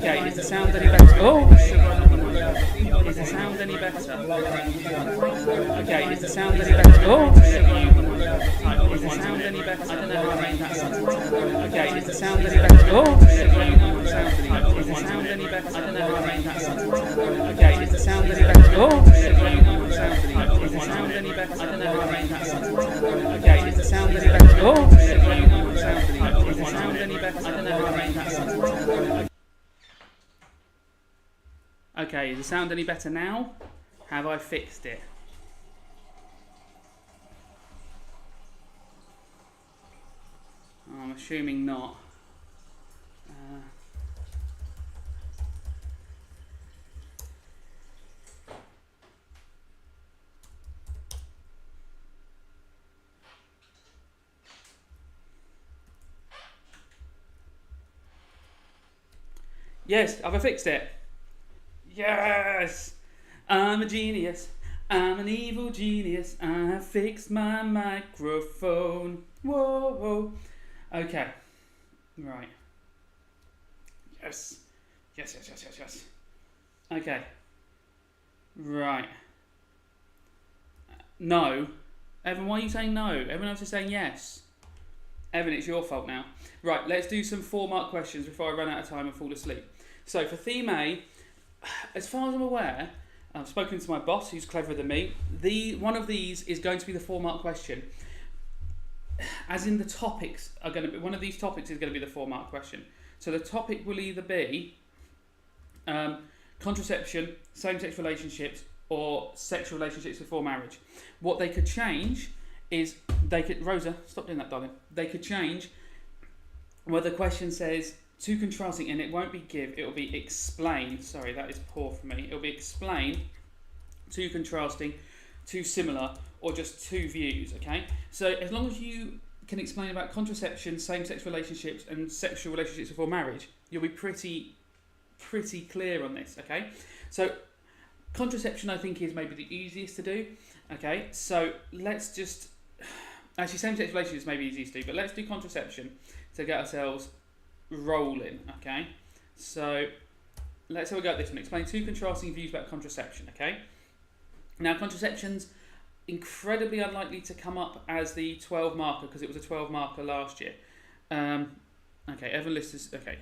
Okay, is the sound any better? Oh, is the sound any better? Okay, is the sound any better? Oh, is the sound any better? I don't know how I made that sentence. Okay, is the sound any better? Oh, is the sound any better? I don't know how I made that sentence. Okay, is the sound any better? Oh, is the sound any better? I don't know how I made that sentence. Okay, is the sound any better? Oh, is the sound any better? I don't know how I made that sentence. Okay, is the sound any better now? Have I fixed it? I'm assuming not. Yes, have I fixed it? Yes! I'm a genius. I'm an evil genius. I fixed my microphone. Whoa, whoa. Okay. Right. Yes. Yes, yes, yes, yes, yes. Okay. Right. No. Evan, why are you saying no? Everyone else is saying yes. Evan, it's your fault now. Right, let's do some 4-mark questions before I run out of time and fall asleep. So for theme A, as far as I'm aware, I've spoken to my boss, who's cleverer than me. One of these is going to be the 4-mark question. As in the topics are going to be, one of these topics is going to be the 4-mark question. So the topic will either be contraception, same-sex relationships, or sexual relationships before marriage. What they could change is Rosa, stop doing that, darling. They could change where the question says to contrasting, and it won't be give, it will be explain. Sorry, that is poor for me. It will be explain, to contrasting, to similar, or just two views, okay? So as long as you can explain about contraception, same-sex relationships, and sexual relationships before marriage, you'll be pretty clear on this, okay? So contraception, I think, is maybe the easiest to do, okay? So let's just... Actually, same-sex relationships may be easiest to do, but let's do contraception to get ourselves rolling, okay? So let's have a go at this one. Explain two contrasting views about contraception, okay? Now, contraception's incredibly unlikely to come up as the 12 marker because it was a 12 marker last year. Okay, Evan List is... Okay.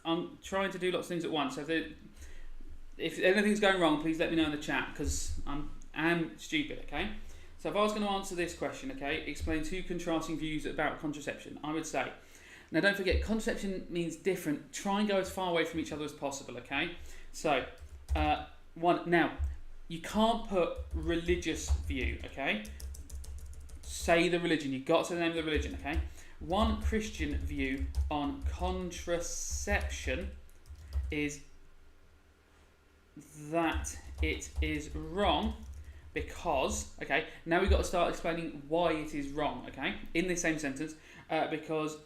I'm trying to do lots of things at once. So if anything's going wrong, please let me know in the chat because I'm stupid, okay? So if I was going to answer this question, okay, explain two contrasting views about contraception, I would say... Now, don't forget, contraception means different. Try and go as far away from each other as possible, okay? So, now, you can't put religious view, okay? Say the religion. You've got to say the name of the religion, okay? One Christian view on contraception is that it is wrong because, okay, now we've got to start explaining why it is wrong, okay? In this same sentence, because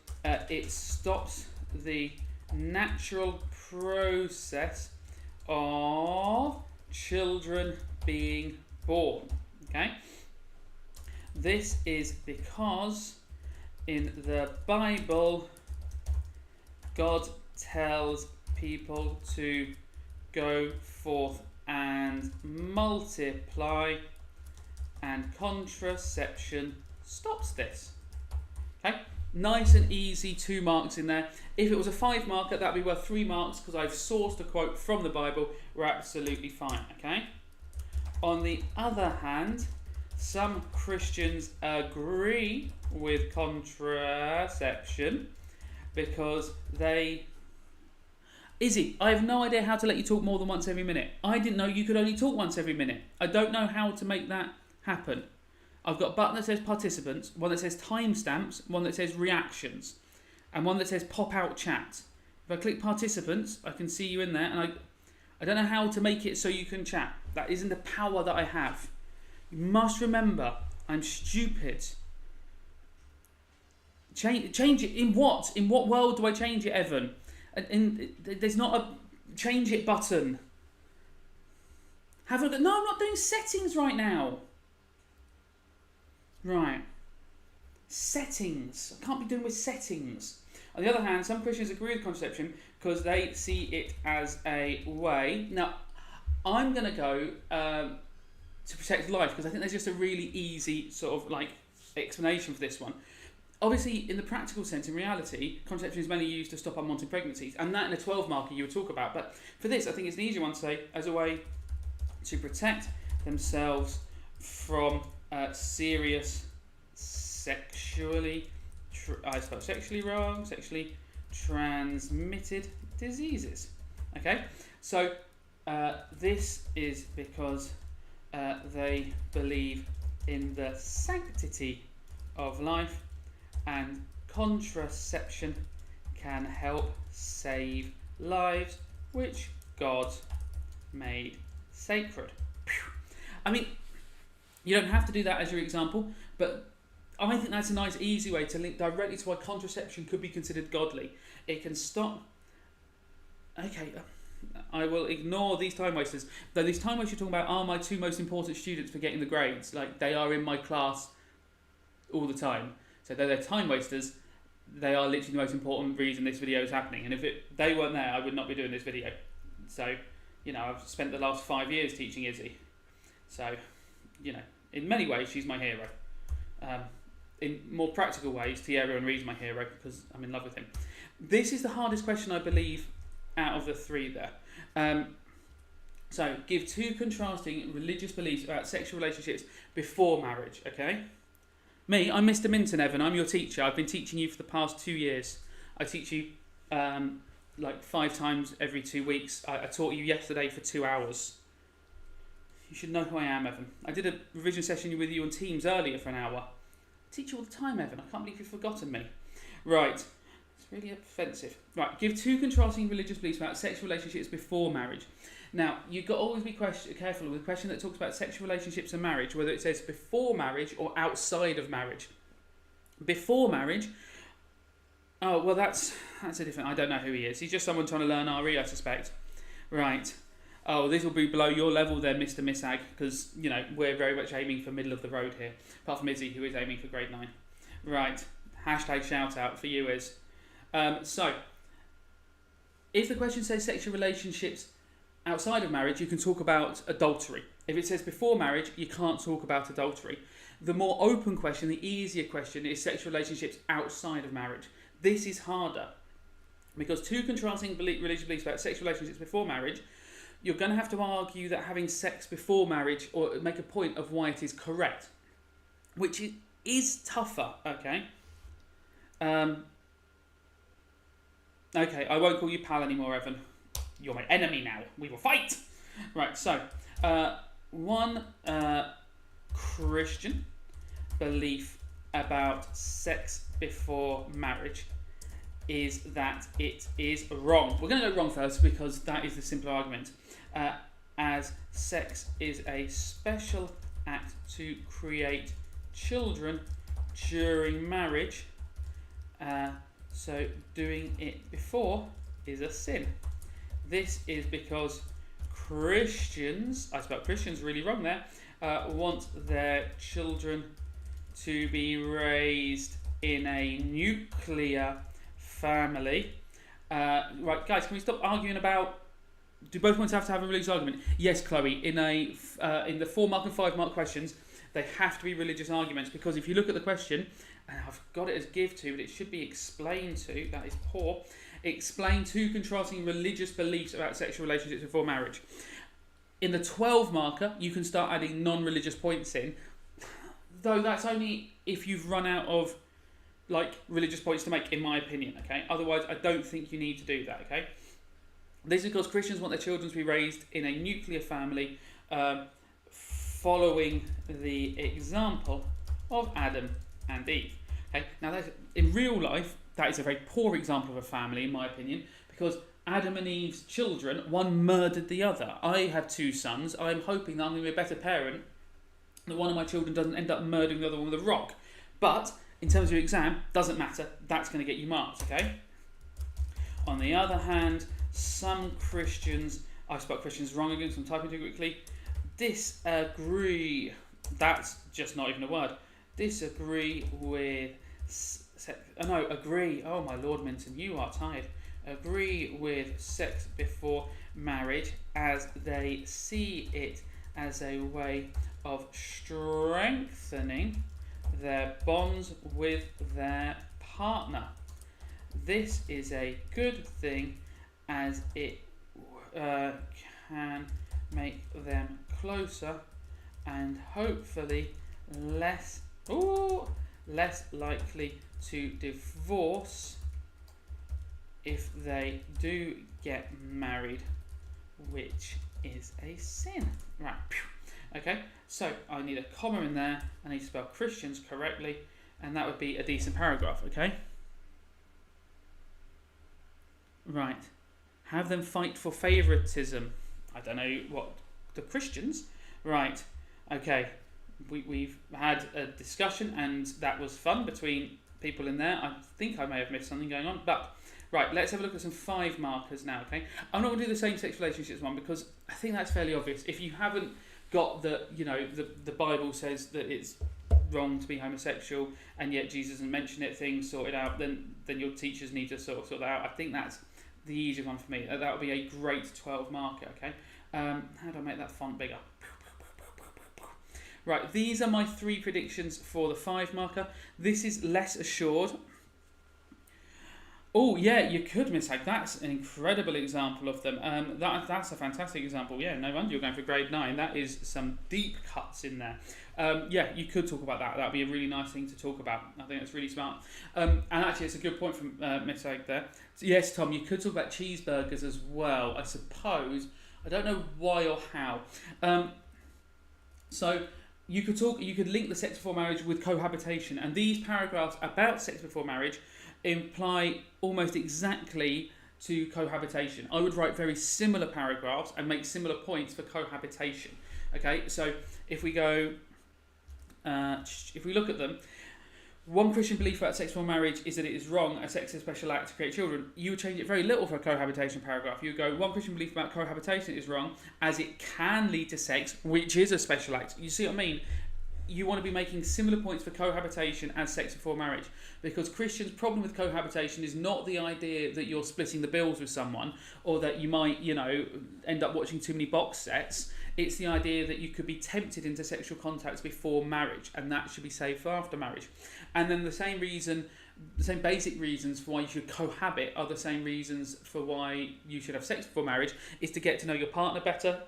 it stops the natural process of children being born, okay? This is because in the Bible, God tells people to go forth and multiply, and contraception stops this, okay? Nice and easy, 2 marks in there. If it was a 5 marker, that would be worth 3 marks because I've sourced a quote from the Bible. We're absolutely fine, okay? On the other hand, some Christians agree with contraception because they... Izzy, I have no idea how to let you talk more than once every minute. I didn't know you could only talk once every minute. I don't know how to make that happen. I've got a button that says participants, one that says timestamps, one that says reactions, and one that says pop out chat. If I click participants, I can see you in there, and I don't know how to make it so you can chat. That isn't the power that I have. You must remember, I'm stupid. Change it in what? In what world do I change it, Evan? There's not a change it button. Have a look. No, I'm not doing settings right now. Right. Settings. I can't be doing with settings. On the other hand, some Christians agree with contraception because they see it as a way. Now, I'm going to go to protect life because I think there's just a really easy sort of like explanation for this one. Obviously, in the practical sense, in reality, contraception is mainly used to stop unwanted pregnancies, and that in a 12 marker you would talk about. But for this, I think it's an easier one to say as a way to protect themselves from serious sexually transmitted diseases. Okay, so this is because they believe in the sanctity of life, and contraception can help save lives which God made sacred. I mean, you don't have to do that as your example, but I think that's a nice, easy way to link directly to why contraception could be considered godly. It can stop... Okay, I will ignore these time wasters. Though these time wasters you're talking about are my 2 most important students for getting the grades. Like, they are in my class all the time. So though they're time wasters, they are literally the most important reason this video is happening. And if they weren't there, I would not be doing this video. So, you know, I've spent the last 5 years teaching Izzy. So, you know, in many ways, she's my hero. In more practical ways, Thierry Henry's my hero because I'm in love with him. This is the hardest question, I believe, out of the 3 there. So, give 2 contrasting religious beliefs about sexual relationships before marriage, okay? Me, I'm Mr. Minton, Evan. I'm your teacher. I've been teaching you for the past 2 years. I teach you like 5 times every 2 weeks. I taught you yesterday for 2 hours. You should know who I am, Evan. I did a revision session with you on Teams earlier for an hour. I teach you all the time, Evan. I can't believe you've forgotten me. Right. really offensive. Right, give 2 contrasting religious beliefs about sexual relationships before marriage. Now, you've got to always be careful with the question that talks about sexual relationships and marriage, whether it says before marriage or outside of marriage. Before marriage, oh, well, that's a different... I don't know who he is. He's just someone trying to learn RE, I suspect. Right. Oh, this will be below your level then, Mr. Missag, because, you know, we're very much aiming for middle of the road here, apart from Izzy, who is aiming for grade 9. Right. Hashtag shout out for you, Iz. So, if the question says sexual relationships outside of marriage, you can talk about adultery. If it says before marriage, you can't talk about adultery. The more open question, the easier question, is sexual relationships outside of marriage. This is harder, because 2 contrasting religious beliefs about sexual relationships before marriage, you're going to have to argue that having sex before marriage, or make a point of why it is correct, which is tougher, okay? Okay, I won't call you pal anymore, Evan. You're my enemy now. We will fight! Right, so, one Christian belief about sex before marriage is that it is wrong. We're going to go wrong first because that is the simpler argument. As sex is a special act to create children during marriage, so doing it before is a sin. This is because Christians, I spelled Christians really wrong there, want their children to be raised in a nuclear family. Right, guys, can we stop arguing about... Do both points have to have a religious argument? Yes, Chloe. In the 4 mark and 5 mark questions, they have to be religious arguments, because if you look at the question, and I've got it as give to, but it should be explain to. That is poor. Explain 2 contrasting religious beliefs about sexual relationships before marriage. In the 12 marker, you can start adding non-religious points in, though that's only if you've run out of religious points to make, in my opinion. Okay. Otherwise, I don't think you need to do that. Okay. This is because Christians want their children to be raised in a nuclear family, following the example of Adam and Eve. Okay, now in real life, that is a very poor example of a family, in my opinion, because Adam and Eve's children, one murdered the other. I have 2 sons. I'm hoping that I'm going to be a better parent, that one of my children doesn't end up murdering the other one with a rock. But in terms of your exam, doesn't matter. That's going to get you marked. Okay. On the other hand, some Christians, I spelled Christians wrong again, so I'm typing too quickly, disagree, that's just not even a word, disagree with, agree, oh my Lord Minton, you are tired, agree with sex before marriage, as they see it as a way of strengthening their bonds with their partner. This is a good thing, as it can make them closer and hopefully less likely to divorce if they do get married, which is a sin. Right. Okay, so I need a comma in there. I need to spell Christians correctly, and that would be a decent paragraph. Okay. Right. Have them fight for favouritism. I don't know what the Christians. Right. Okay. We've had a discussion, and that was fun between people in there. I think I may have missed something going on, but right. Let's have a look at some 5 markers now. Okay. I'm not going to do the same sex relationships one because I think that's fairly obvious. If you haven't got the Bible says that it's wrong to be homosexual, and yet Jesus doesn't mention it, things sorted out, then your teachers need to sort that out. I think that's the easier one for me. That would be a great 12 marker. Okay. How do I make that font bigger? Right, these are my 3 predictions for the 5 marker. This is less assured. Oh, yeah, you could mishag. That's an incredible example of them. That's a fantastic example. Yeah, no wonder you're going for grade 9. That is some deep cuts in there. Yeah, you could talk about that. That would be a really nice thing to talk about. I think that's really smart. And actually, it's a good point from mishag there. So yes, Tom, you could talk about cheeseburgers as well, I suppose. I don't know why or how. So you could link the sex before marriage with cohabitation, and these paragraphs about sex before marriage apply almost exactly to cohabitation. I would write very similar paragraphs and make similar points for cohabitation. Okay, so if we go, if we look at them, one Christian belief about sex before marriage is that it is wrong, a sex is a special act to create children. You would change it very little for a cohabitation paragraph. You would go, one Christian belief about cohabitation is wrong, as it can lead to sex, which is a special act. You see what I mean? You want to be making similar points for cohabitation as sex before marriage, because Christians' problem with cohabitation is not the idea that you're splitting the bills with someone, or that you might, end up watching too many box sets. It's the idea that you could be tempted into sexual contacts before marriage, and that should be saved for after marriage. And then the same basic reasons for why you should cohabit are the same reasons for why you should have sex before marriage, is to get to know your partner better,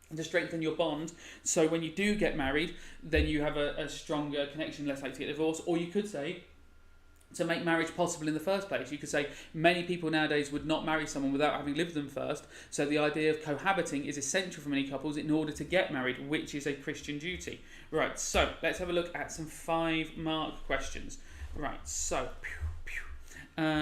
and to strengthen your bond, so when you do get married, then you have a stronger connection, less likely to get divorced. Or you could say, to make marriage possible in the first place. You could say many people nowadays would not marry someone without having lived with them first, so the idea of cohabiting is essential for many couples in order to get married, which is a Christian duty. Right, so let's have a look at some 5-mark questions. Right, so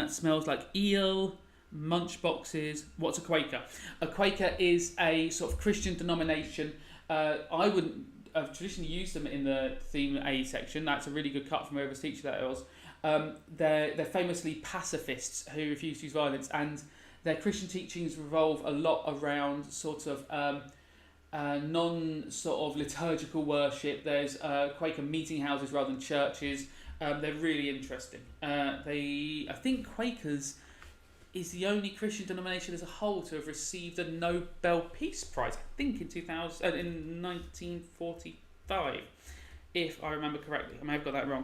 smells like eel, munch boxes. What's a Quaker? A Quaker is a sort of Christian denomination. I wouldn't have traditionally used them in the theme A section. That's a really good cut from whoever's teacher that was. They're famously pacifists who refuse to use violence, and their Christian teachings revolve a lot around sort of non sort of liturgical worship. There's Quaker meeting houses rather than churches. They're really interesting. I think Quakers is the only Christian denomination as a whole to have received a Nobel Peace Prize, I think in 1945, if I remember correctly. I may have got that wrong.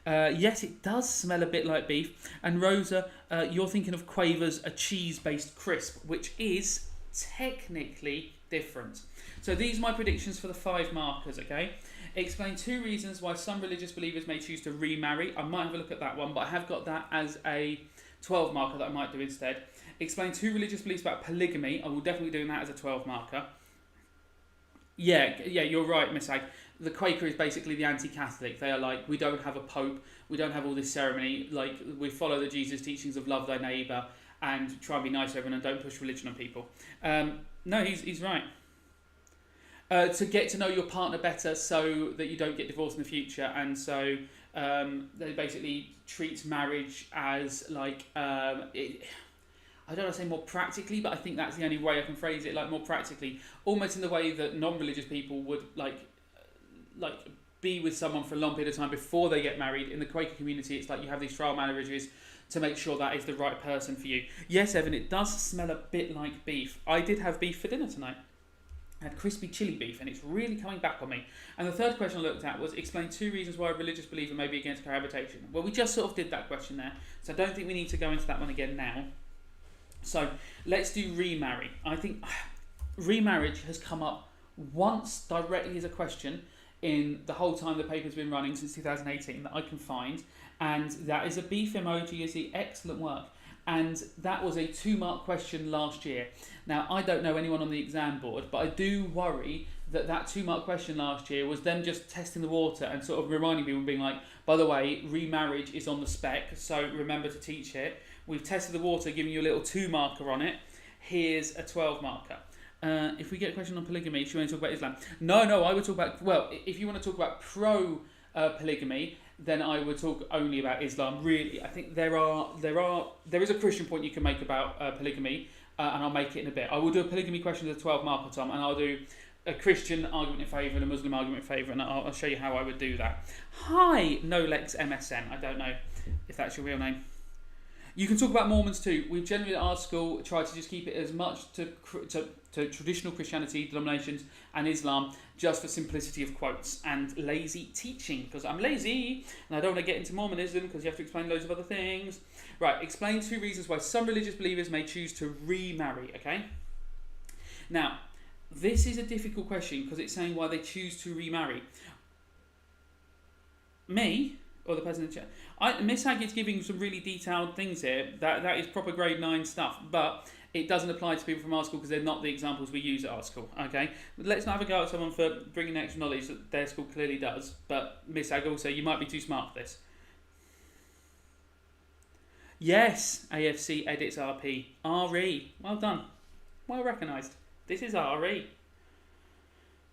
Yes, it does smell a bit like beef. And Rosa, you're thinking of Quavers, a cheese-based crisp, which is technically different. So these are my predictions for the 5 markers, okay? Explain 2 reasons why some religious believers may choose to remarry. I might have a look at that one, but I have got that as a 12 marker that I might do instead. Explain 2 religious beliefs about polygamy. I will definitely do that as a 12 marker. Yeah, you're right, Miss Ag. The Quaker is basically the anti-Catholic. They are like, we don't have a pope, we don't have all this ceremony, like we follow the Jesus teachings of love thy neighbour and try and be nice to everyone and don't push religion on people. No, he's right. To get to know your partner better so that you don't get divorced in the future, and so they basically treat marriage as like I don't want to say more practically, but I think that's the only way I can phrase it, like more practically, almost in the way that non-religious people would like be with someone for a long period of time before they get married. In the Quaker community, it's like you have these trial marriages to make sure that is the right person for you. Yes, Evan, it does smell a bit like beef. I did have beef for dinner tonight. I had crispy chili beef, and it's really coming back on me. And the third question I looked at was explain 2 reasons why a religious believer may be against cohabitation. Well, we just sort of did that question there, so I don't think we need to go into that one again now. So let's do remarry. I think remarriage has come up once directly as a question in the whole time the paper's been running since 2018 that I can find, and that is a beef emoji. Is the excellent work. And that was a 2-mark question last year. Now, I don't know anyone on the exam board, but I do worry that 2-mark question last year was them just testing the water and sort of reminding people, being like, by the way, remarriage is on the spec, so remember to teach it. We've tested the water, giving you a little 2-marker on it. Here's a 12-marker. If we get a question on polygamy, should we want to talk about Islam? No, I would talk about, well, if you want to talk about pro-polygamy, then I would talk only about Islam. Really, I think there is a Christian point you can make about polygamy, and I'll make it in a bit. I will do a polygamy question as a 12-marker, Tom, and I'll do a Christian argument in favour and a Muslim argument in favour, and I'll show you how I would do that. Hi, Nolex MSN. I don't know if that's your real name. You can talk about Mormons too. We've generally at our school tried to just keep it as much to traditional Christianity denominations and Islam, just for simplicity of quotes and lazy teaching, because I'm lazy and I don't want to get into Mormonism because you have to explain loads of other things. Right, explain 2 reasons why some religious believers may choose to remarry, okay? Now, this is a difficult question because it's saying why they choose to remarry. Me, or the person in the chat, Miss Haggard's giving some really detailed things here. That is proper grade 9 stuff, but it doesn't apply to people from our school because they're not the examples we use at our school, okay? But let's not have a go at someone for bringing extra knowledge that their school clearly does, but Miss Haggard also, you might be too smart for this. Yes, AFC edits RP. RE. Well done. Well recognised. This is RE.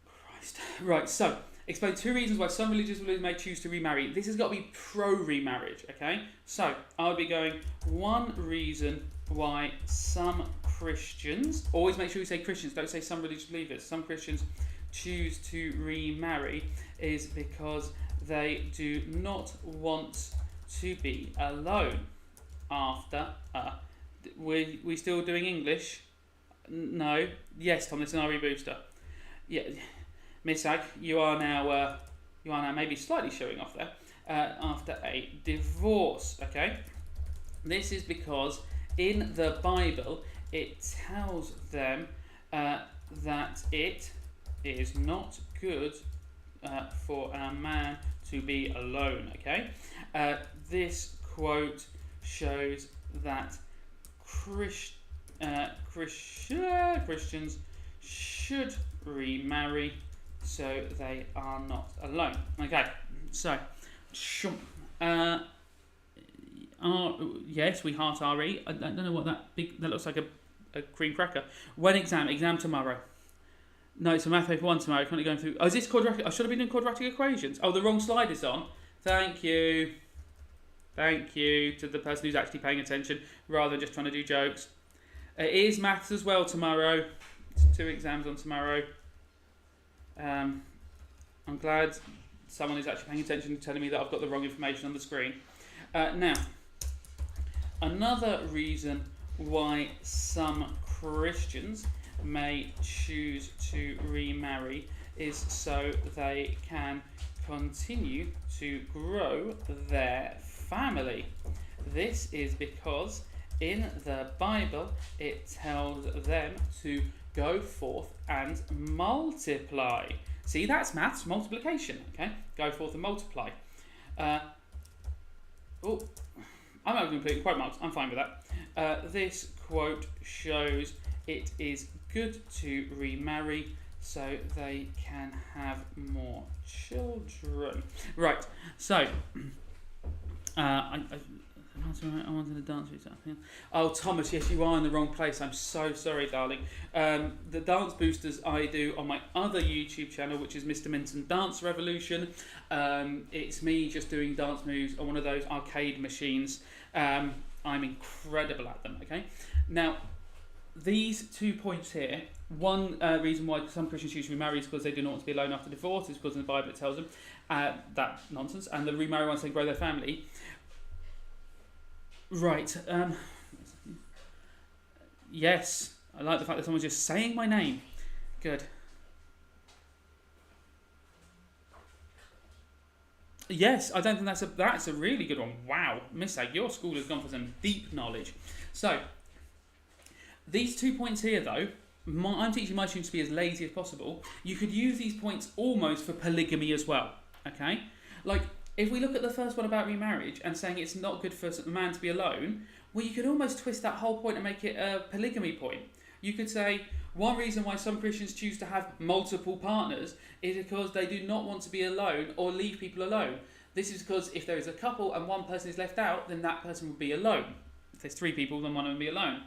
Christ. Right, so, explain 2 reasons why some religious believers may choose to remarry. This has got to be pro-remarriage, okay? So, I would be going, 1 reason why some Christians, always make sure you say Christians, don't say some religious believers, some Christians choose to remarry is because they do not want to be alone after we still doing English? No. Yes, Tom, it's an RE booster. Yeah, Miss Ag, you are now maybe slightly showing off there after a divorce. Okay, this is because in the Bible it tells them that it is not good for a man to be alone. Okay, this quote shows that Christians should remarry so they are not alone. Okay, so yes, we heart RE. I don't know what that looks like a cream cracker. When exam tomorrow. No, it's a math paper 1 tomorrow. Currently going through. Oh, is this quadratic? I should have been doing quadratic equations. Oh, the wrong slide is on. Thank you. Thank you to the person who's actually paying attention rather than just trying to do jokes. It is maths as well tomorrow. It's 2 exams on tomorrow. I'm glad someone is actually paying attention and telling me that I've got the wrong information on the screen. Now, another reason why some Christians may choose to remarry is so they can continue to grow their family. This is because in the Bible it tells them to go forth and multiply. See, that's maths, multiplication. Okay, go forth and multiply. I'm not going to put quote marks. I'm fine with that. This quote shows it is good to remarry so they can have more children. Right, so I wanted to dance with something. Oh, Thomas, yes, you are in the wrong place. I'm so sorry, darling. The dance boosters I do on my other YouTube channel, which is Mr. Minton Dance Revolution. It's me just doing dance moves on one of those arcade machines. I'm incredible at them, okay? Now, these 2 points here, one reason why some Christians choose to remarry is because they do not want to be alone after divorce, is because in the Bible it tells them that nonsense, and the remarry once they grow their family. Right, yes, I like the fact that someone's just saying my name. Good. Yes, I don't think that's a really good one. Wow, Miss Ag, your school has gone for some deep knowledge. So, these 2 points here, though, I'm teaching my students to be as lazy as possible. You could use these points almost for polygamy as well, okay? Like, if we look at the first one about remarriage and saying it's not good for a man to be alone, well, you could almost twist that whole point and make it a polygamy point. You could say, one reason why some Christians choose to have multiple partners is because they do not want to be alone or leave people alone. This is because if there is a couple and one person is left out, then that person would be alone. If there's 3 people, then one of them will be alone.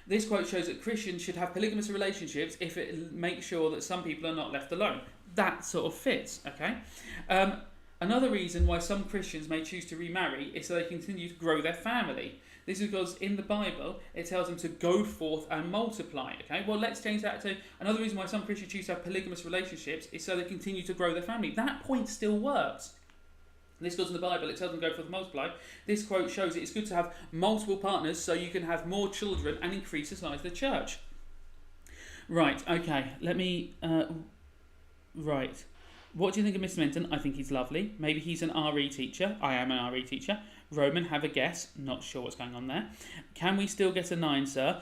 This quote shows that Christians should have polygamous relationships if it makes sure that some people are not left alone. That sort of fits, okay? Another reason why some Christians may choose to remarry is so they continue to grow their family. This is because in the Bible it tells them to go forth and multiply, okay? Well, let's change that to another reason why some Christians choose to have polygamous relationships is so they continue to grow their family. That point still works. This goes in the Bible, it tells them to go forth and multiply. This quote shows it's good to have multiple partners so you can have more children and increase the size of the church. Right, okay, let me... right. What do you think of Mr. Minton? I think he's lovely. Maybe he's an RE teacher. I am an RE teacher. Roman, have a guess. Not sure what's going on there. Can we still get a 9, sir?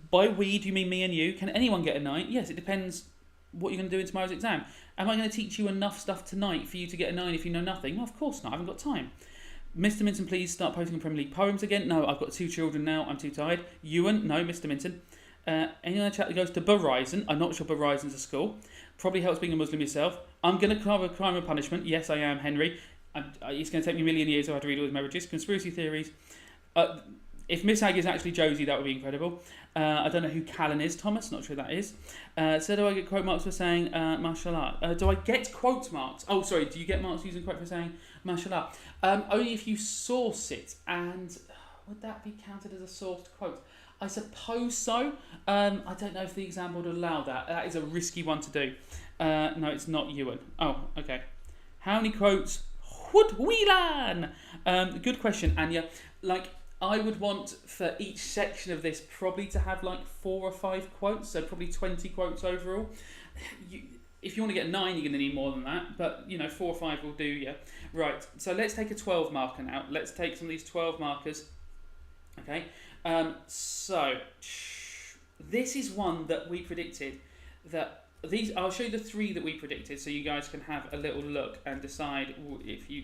By we, do you mean me and you? Can anyone get a 9? Yes, it depends what you're going to do in tomorrow's exam. Am I going to teach you enough stuff tonight for you to get a 9 if you know nothing? No, of course not. I haven't got time. Mr. Minton, please start posting Premier League poems again. No, I've got 2 children now. I'm too tired. Ewan, no, Mr. Minton. Any other chat that goes to Verizon? I'm not sure Verizon's a school. Probably helps being a Muslim yourself. I'm going to cover crime and punishment. Yes, I am, Henry. it's going to take me a million years to read all his marriages. Conspiracy theories. If Miss Ag is actually Josie, that would be incredible. I don't know who Callan is, Thomas, not sure who that is. So do I get quote marks for saying mashallah? Do I get quote marks? Oh, sorry, do you get marks using quote for saying mashallah? Only if you source it, and would that be counted as a sourced quote? I suppose so. I don't know if the exam would allow that. That is a risky one to do. No, it's not Ewan. Oh, okay. How many quotes would we learn? Good question, Anya. I would want for each section of this probably to have 4 or 5 quotes, so probably 20 quotes overall. If you want to get 9, you're going to need more than that, but 4 or 5 will do, yeah. Right, so let's take a 12 marker now. Let's take some of these 12 markers. Okay, so this is one that we predicted that these. I'll show you the 3 that we predicted, so you guys can have a little look and decide if you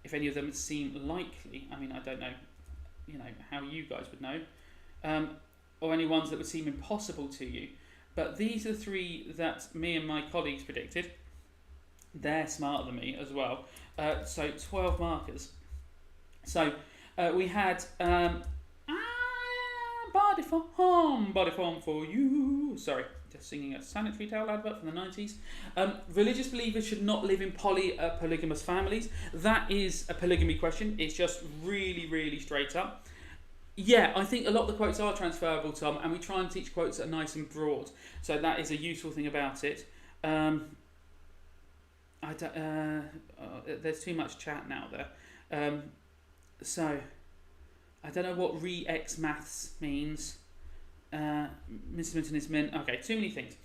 if any of them seem likely. I mean, I don't know, how you guys would know, or any ones that would seem impossible to you. But these are the 3 that me and my colleagues predicted. They're smarter than me as well. So 12 markers. So we had body form for you. Sorry, just singing a sanitary towel advert from the 90s. Religious believers should not live in polygamous families. That is a polygamy question. It's just really, really straight up. Yeah, I think a lot of the quotes are transferable, Tom, and we try and teach quotes that are nice and broad. So that is a useful thing about it. There's too much chat now there. So, I don't know what re-ex maths means. Mr. Minton is min. Okay, too many things.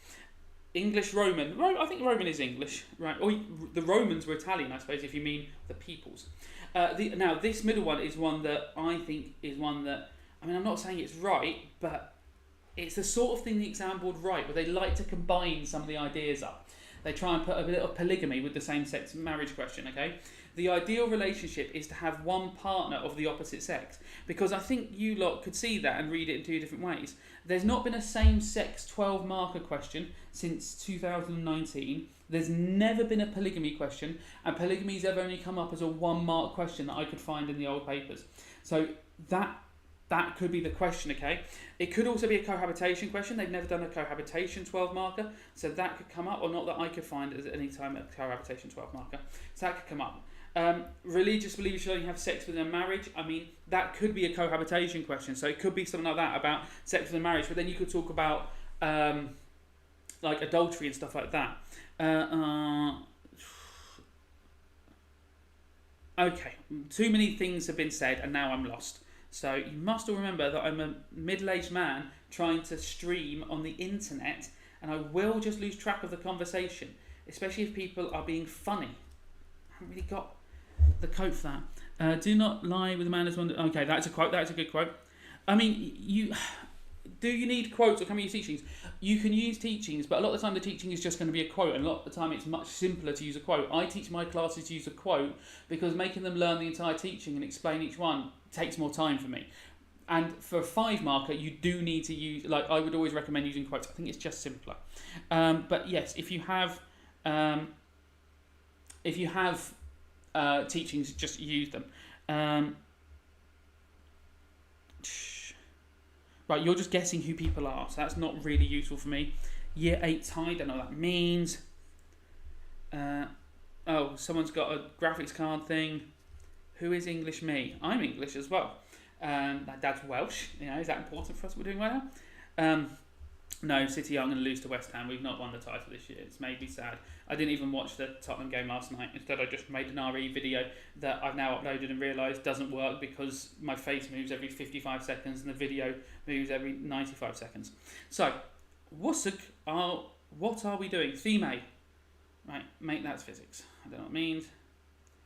English Roman. I think Roman is English, right? Or the Romans were Italian, I suppose, if you mean the peoples. Now, this middle one is one that I think is one that, I mean, I'm not saying it's right, but it's the sort of thing the exam board write, where they like to combine some of the ideas up. They try and put a bit of polygamy with the same-sex marriage question, okay? The ideal relationship is to have one partner of the opposite sex, because I think you lot could see that and read it in 2 different ways. There's not been a same-sex 12-marker question since 2019. There's never been a polygamy question, and polygamy's ever only come up as a 1-mark question that I could find in the old papers. So that could be the question, okay? It could also be a cohabitation question. They've never done a cohabitation 12-marker, so that could come up, or not that I could find at any time a cohabitation 12-marker. So that could come up. Religious believers should only have sex within a marriage. I mean, that could be a cohabitation question. So it could be something like that about sex within marriage, but then you could talk about adultery and stuff like that. Okay, too many things have been said, and now I'm lost. So you must all remember that I'm a middle-aged man trying to stream on the internet, and I will just lose track of the conversation, especially if people are being funny. I haven't really got the code for that. Do not lie with a man as one. Okay, that's a quote. That's a good quote. I mean, do you need quotes or can we use teachings? You can use teachings, but a lot of the time the teaching is just going to be a quote, and a lot of the time it's much simpler to use a quote. I teach my classes to use a quote because making them learn the entire teaching and explain each one takes more time for me. And for a 5-marker, you do need to use, I would always recommend using quotes. I think it's just simpler. But yes, if you have teachings, just use them. Right, you're just guessing who people are, so that's not really useful for me. Year 8 tie, don't know what that means. Someone's got a graphics card thing. Who is English me? I'm English as well. My dad's Welsh. Is that important for us? We're doing well now? No, City are going to lose to West Ham. We've not won the title this year. It's made me sad. I didn't even watch the Tottenham game last night. Instead, I just made an RE video that I've now uploaded and realised doesn't work because my face moves every 55 seconds and the video moves every 95 seconds. So, what are we doing? Theme. Right, mate, that's physics. I don't know what it means.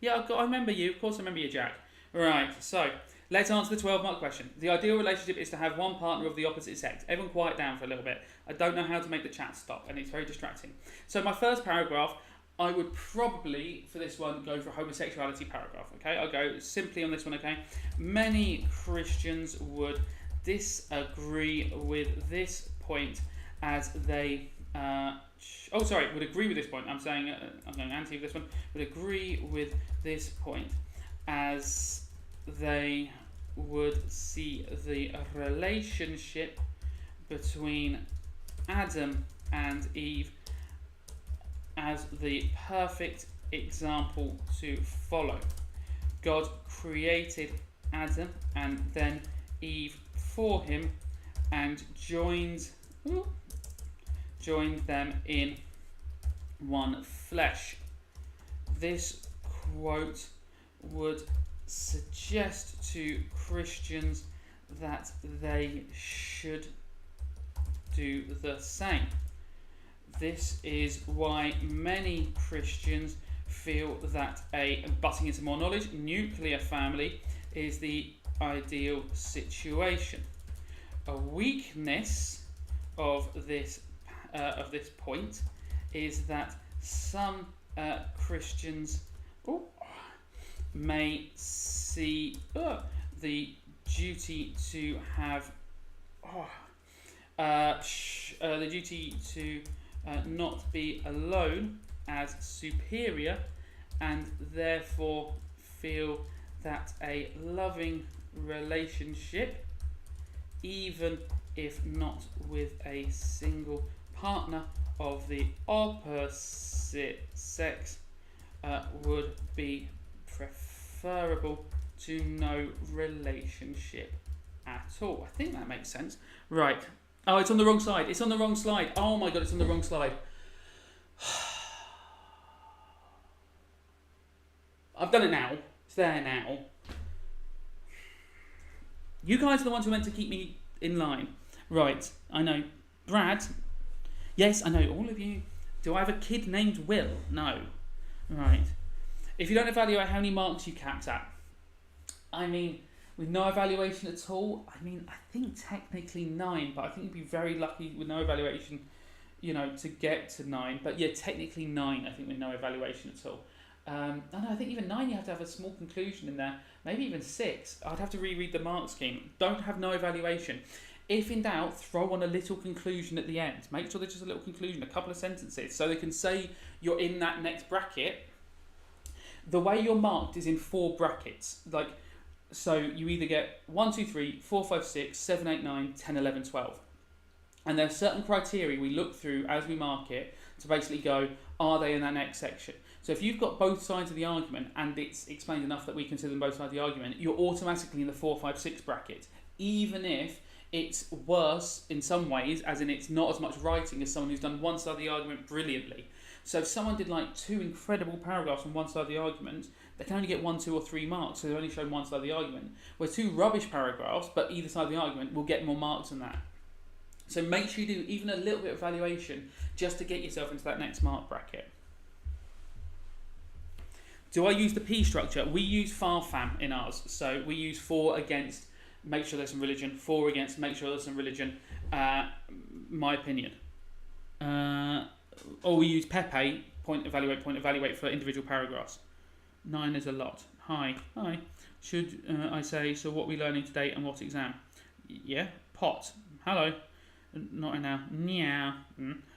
Yeah, I remember you. Of course I remember you, Jack. Right, so let's answer the 12-mark question. The ideal relationship is to have one partner of the opposite sex. Everyone quiet down for a little bit. I don't know how to make the chat stop, and it's very distracting. So my first paragraph, I would probably, for this one, go for a homosexuality paragraph, okay? I'll go simply on this one, okay? Many Christians would disagree with this point as they would agree with this point. I'm saying, I'm going anti with this one, would agree with this point, as they would see the relationship between Adam and Eve as the perfect example to follow. God created Adam and then Eve for him and joined them in one flesh. This quote would suggest to Christians that they should do the same. This is why many Christians feel that butting into more knowledge, nuclear family is the ideal situation. A weakness of this point is that some Christians may see the duty to have the duty to not be alone as superior, and therefore feel that a loving relationship, even if not with a single partner of the opposite sex, would be preferable to no relationship at all. I think that makes sense. Right. Oh, it's on the wrong side. It's on the wrong slide. Oh my god, it's on the wrong slide. I've done it now. It's there now. You guys are the ones who meant to keep me in line. Right, I know. Brad. Yes, I know. All of you. Do I have a kid named Will? No. Right. If you don't evaluate, how many marks you capped at? I mean, with no evaluation at all, I think technically 9, but I think you'd be very lucky with no evaluation, to get to 9. But yeah, technically 9, I think, with no evaluation at all. I think even 9 you have to have a small conclusion in there, maybe even 6. I'd have to reread the mark scheme. Don't have no evaluation. If in doubt, throw on a little conclusion at the end. Make sure there's just a little conclusion, a couple of sentences, so they can say you're in that next bracket. The way you're marked is in 4 brackets. So you either get 1, 2, 3, 4, 5, 6, 7, 8, 9, 10, 11, 12. And there are certain criteria we look through as we mark it to basically go, are they in that next section? So if you've got both sides of the argument and it's explained enough that we consider them both sides of the argument, you're automatically in the 4, 5, 6 bracket, even if it's worse in some ways, as in it's not as much writing as someone who's done one side of the argument brilliantly. So if someone did 2 incredible paragraphs on one side of the argument, they can only get 1, 2 or 3 marks, so they've only shown one side of the argument. Where 2 rubbish paragraphs, but either side of the argument, will get more marks than that. So make sure you do even a little bit of evaluation just to get yourself into that next mark bracket. Do I use the P structure? We use far-fam in ours. So we use for, against, make sure there's some religion, for, against, make sure there's some religion, my opinion. Or we use Pepe, point, evaluate for individual paragraphs. 9 is a lot. Hi. Should I say, so what are we learning today and what exam? Yeah, pot. Hello. Not in now. Meow.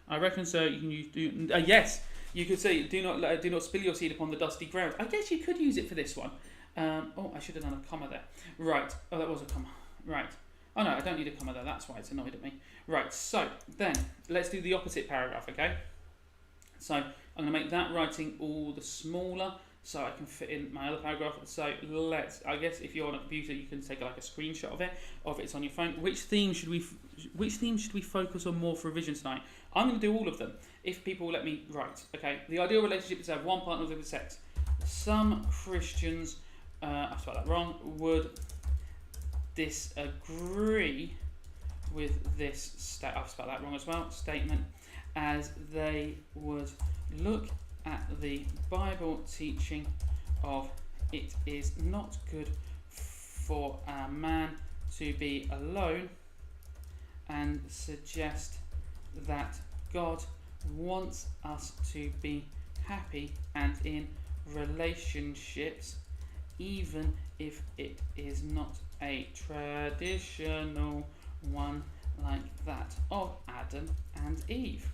I reckon, sir, you can use... yes, you could say, do not spill your seed upon the dusty ground. I guess you could use it for this one. I should have done a comma there. Right. Oh, that was a comma. Right. Oh, no, I don't need a comma there. That's why it's annoyed at me. Right, so then let's do the opposite paragraph, okay? So I'm going to make that writing all the smaller so I can fit in my other paragraph. So I guess if you're on a computer, you can take a screenshot of it, or if it's on your phone. Which theme should we focus on more for revision tonight? I'm going to do all of them, if people will let me write. Okay, the ideal relationship is to have one partner of the opposite sex. Some Christians, I spelled that wrong, would disagree with this I've spelled that wrong as well, statement, as they would look at the Bible teaching of it is not good for a man to be alone and suggest that God wants us to be happy and in relationships, even if it is not a traditional one like that of Adam and Eve.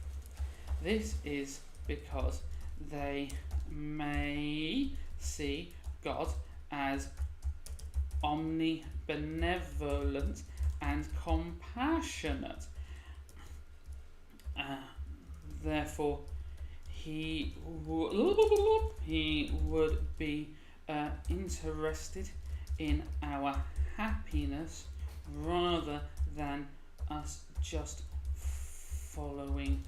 This is because they may see God as omnibenevolent and compassionate. Therefore, he would be interested in our happiness rather than us just following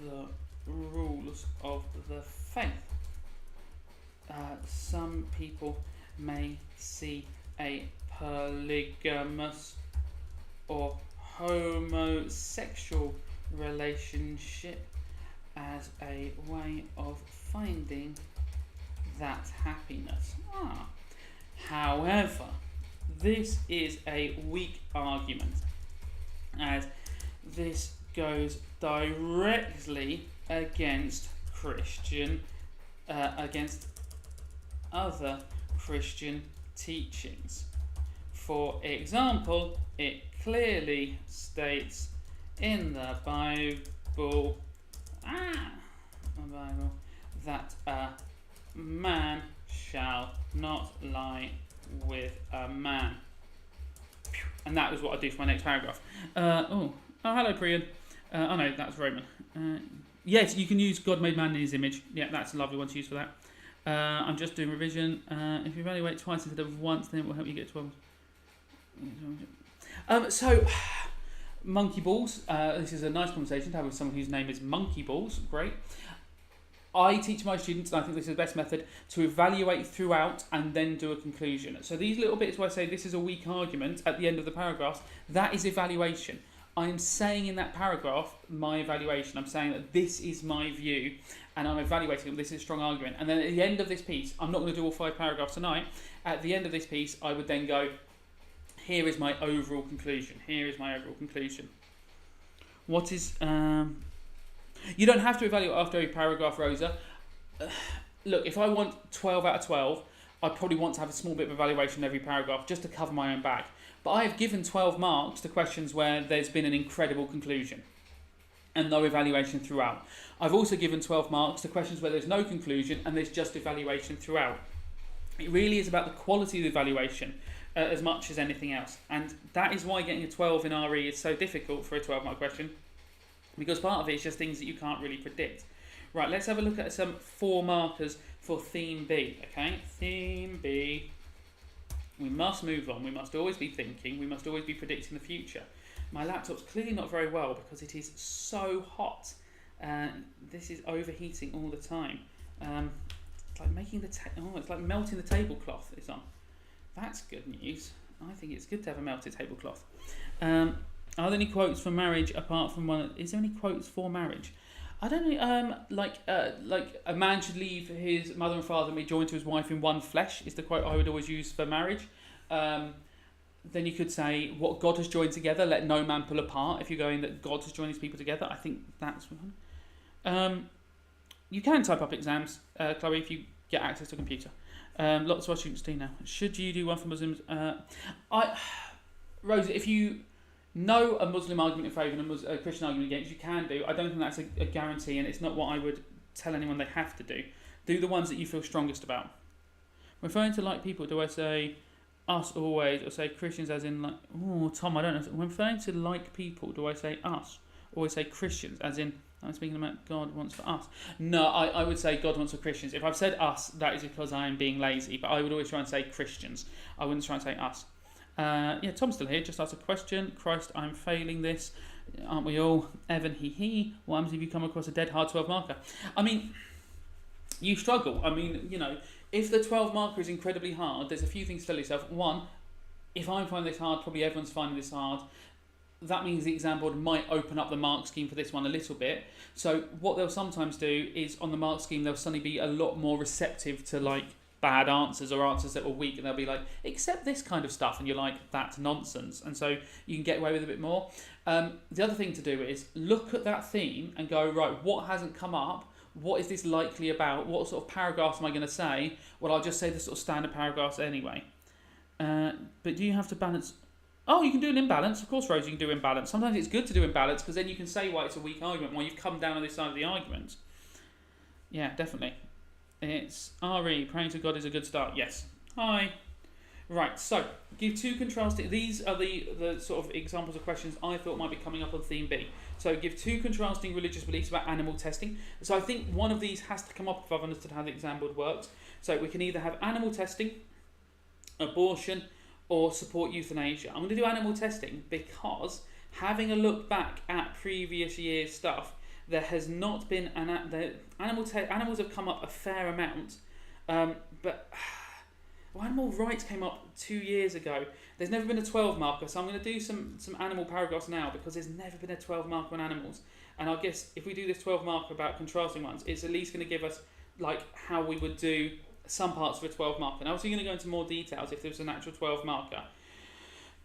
the rules of the faith. Some people may see a polygamous or homosexual relationship as a way of finding that happiness. However, this is a weak argument, as this goes directly against against other Christian teachings. For example, it clearly states in the Bible that a man shall not lie with a man. And that is what I do for my next paragraph. Oh, hello, Priyan. Oh no, that's Roman. Yes, you can use God made man in his image. Yeah, that's a lovely one to use for that. I'm just doing revision. If you evaluate twice instead of once, then it will help you get 12. So, monkey balls. This is a nice conversation to have with someone whose name is Monkey Balls. Great. I teach my students, and I think this is the best method, to evaluate throughout and then do a conclusion. So these little bits where I say this is a weak argument at the end of the paragraph, that is evaluation. I'm saying in that paragraph my evaluation. I'm saying that this is my view, and I'm evaluating it. This is a strong argument. And then at the end of this piece, I'm not going to do all 5 paragraphs tonight. At the end of this piece, I would then go, here is my overall conclusion. Here is my overall conclusion. What is... You don't have to evaluate after every paragraph, Rosa. Look, if I want 12 out of 12, I probably want to have a small bit of evaluation in every paragraph just to cover my own back. But I have given 12 marks to questions where there's been an incredible conclusion and no evaluation throughout. I've also given 12 marks to questions where there's no conclusion and there's just evaluation throughout. It really is about the quality of the evaluation as much as anything else. And that is why getting a 12 in RE is so difficult for a 12-mark question, because part of it is just things that you can't really predict. Right, let's have a look at some 4 markers for theme B, okay? Theme B. We must move on. We must always be thinking. We must always be predicting the future. My laptop's clearly not very well because it is so hot. This is overheating all the time. It's like making the it's like melting the tablecloth is on. That's good news. I think it's good to have a melted tablecloth. Are there any quotes for marriage apart from one? Is there any quotes for marriage? I don't know. Like a man should leave his mother and father and be joined to his wife in one flesh is the quote I would always use for marriage. Then you could say, what God has joined together, let no man pull apart. If you're going that God has joined his people together, I think that's one. You can type up exams, Chloe, if you get access to a computer. Lots of our students do now. Should you do one for Muslims? Rosa, if you know a Muslim argument in favour and a Christian argument against, you can do. I don't think that's a guarantee, and it's not what I would tell anyone they have to do. Do the ones that you feel strongest about. Referring to like people, do I say us always, or say Christians as in like... Oh, Tom, I don't know. When referring to like people, do I say us? Or I say Christians, as in, I'm speaking about God wants for us. No, I would say God wants for Christians. If I've said us, that is because I am being lazy, but I would always try and say Christians. I wouldn't try and say us. Yeah, Tom's still here, just asked a question. Christ, I'm failing this. Aren't we all? Evan, he. What happens if you come across a dead hard 12 marker? I mean, you struggle. I mean, you know, if the 12 marker is incredibly hard, there's a few things to tell yourself. One, if I'm finding this hard, probably everyone's finding this hard. That means the exam board might open up the mark scheme for this one a little bit. So what they'll sometimes do is on the mark scheme, they'll suddenly be a lot more receptive to like bad answers or answers that were weak, and they'll be like, accept this kind of stuff, and you're like, that's nonsense, and so you can get away with a bit more. The other thing to do is look at that theme and go, right, what hasn't come up? What is this likely about? What sort of paragraphs am I going to say? Well, I'll just say the sort of standard paragraphs anyway. But do you have to balance Oh, you can do an imbalance. Of course, Rose, you can do imbalance. Sometimes it's good to do imbalance because then you can say why it's a weak argument, why you've come down on this side of the argument. Yeah, definitely. It's RE, praying to God is a good start. Yes. Hi. Right, so give two contrasting. These are the sort of examples of questions I thought might be coming up on theme B. So give two contrasting religious beliefs about animal testing. So I think one of these has to come up if I've understood how the exam board works. So we can either have animal testing, abortion, or support euthanasia. I'm going to do animal testing because having a look back at previous year's stuff, there has not been animals have come up a fair amount, but animal rights came up 2 years ago. There's never been a 12 marker, so I'm going to do some animal paragraphs now because there's never been a 12 marker on animals. And I guess if we do this 12 marker about contrasting ones, it's at least going to give us like how we would do some parts of a 12 marker. Now, obviously, you're going to go into more details if there was an actual 12 marker.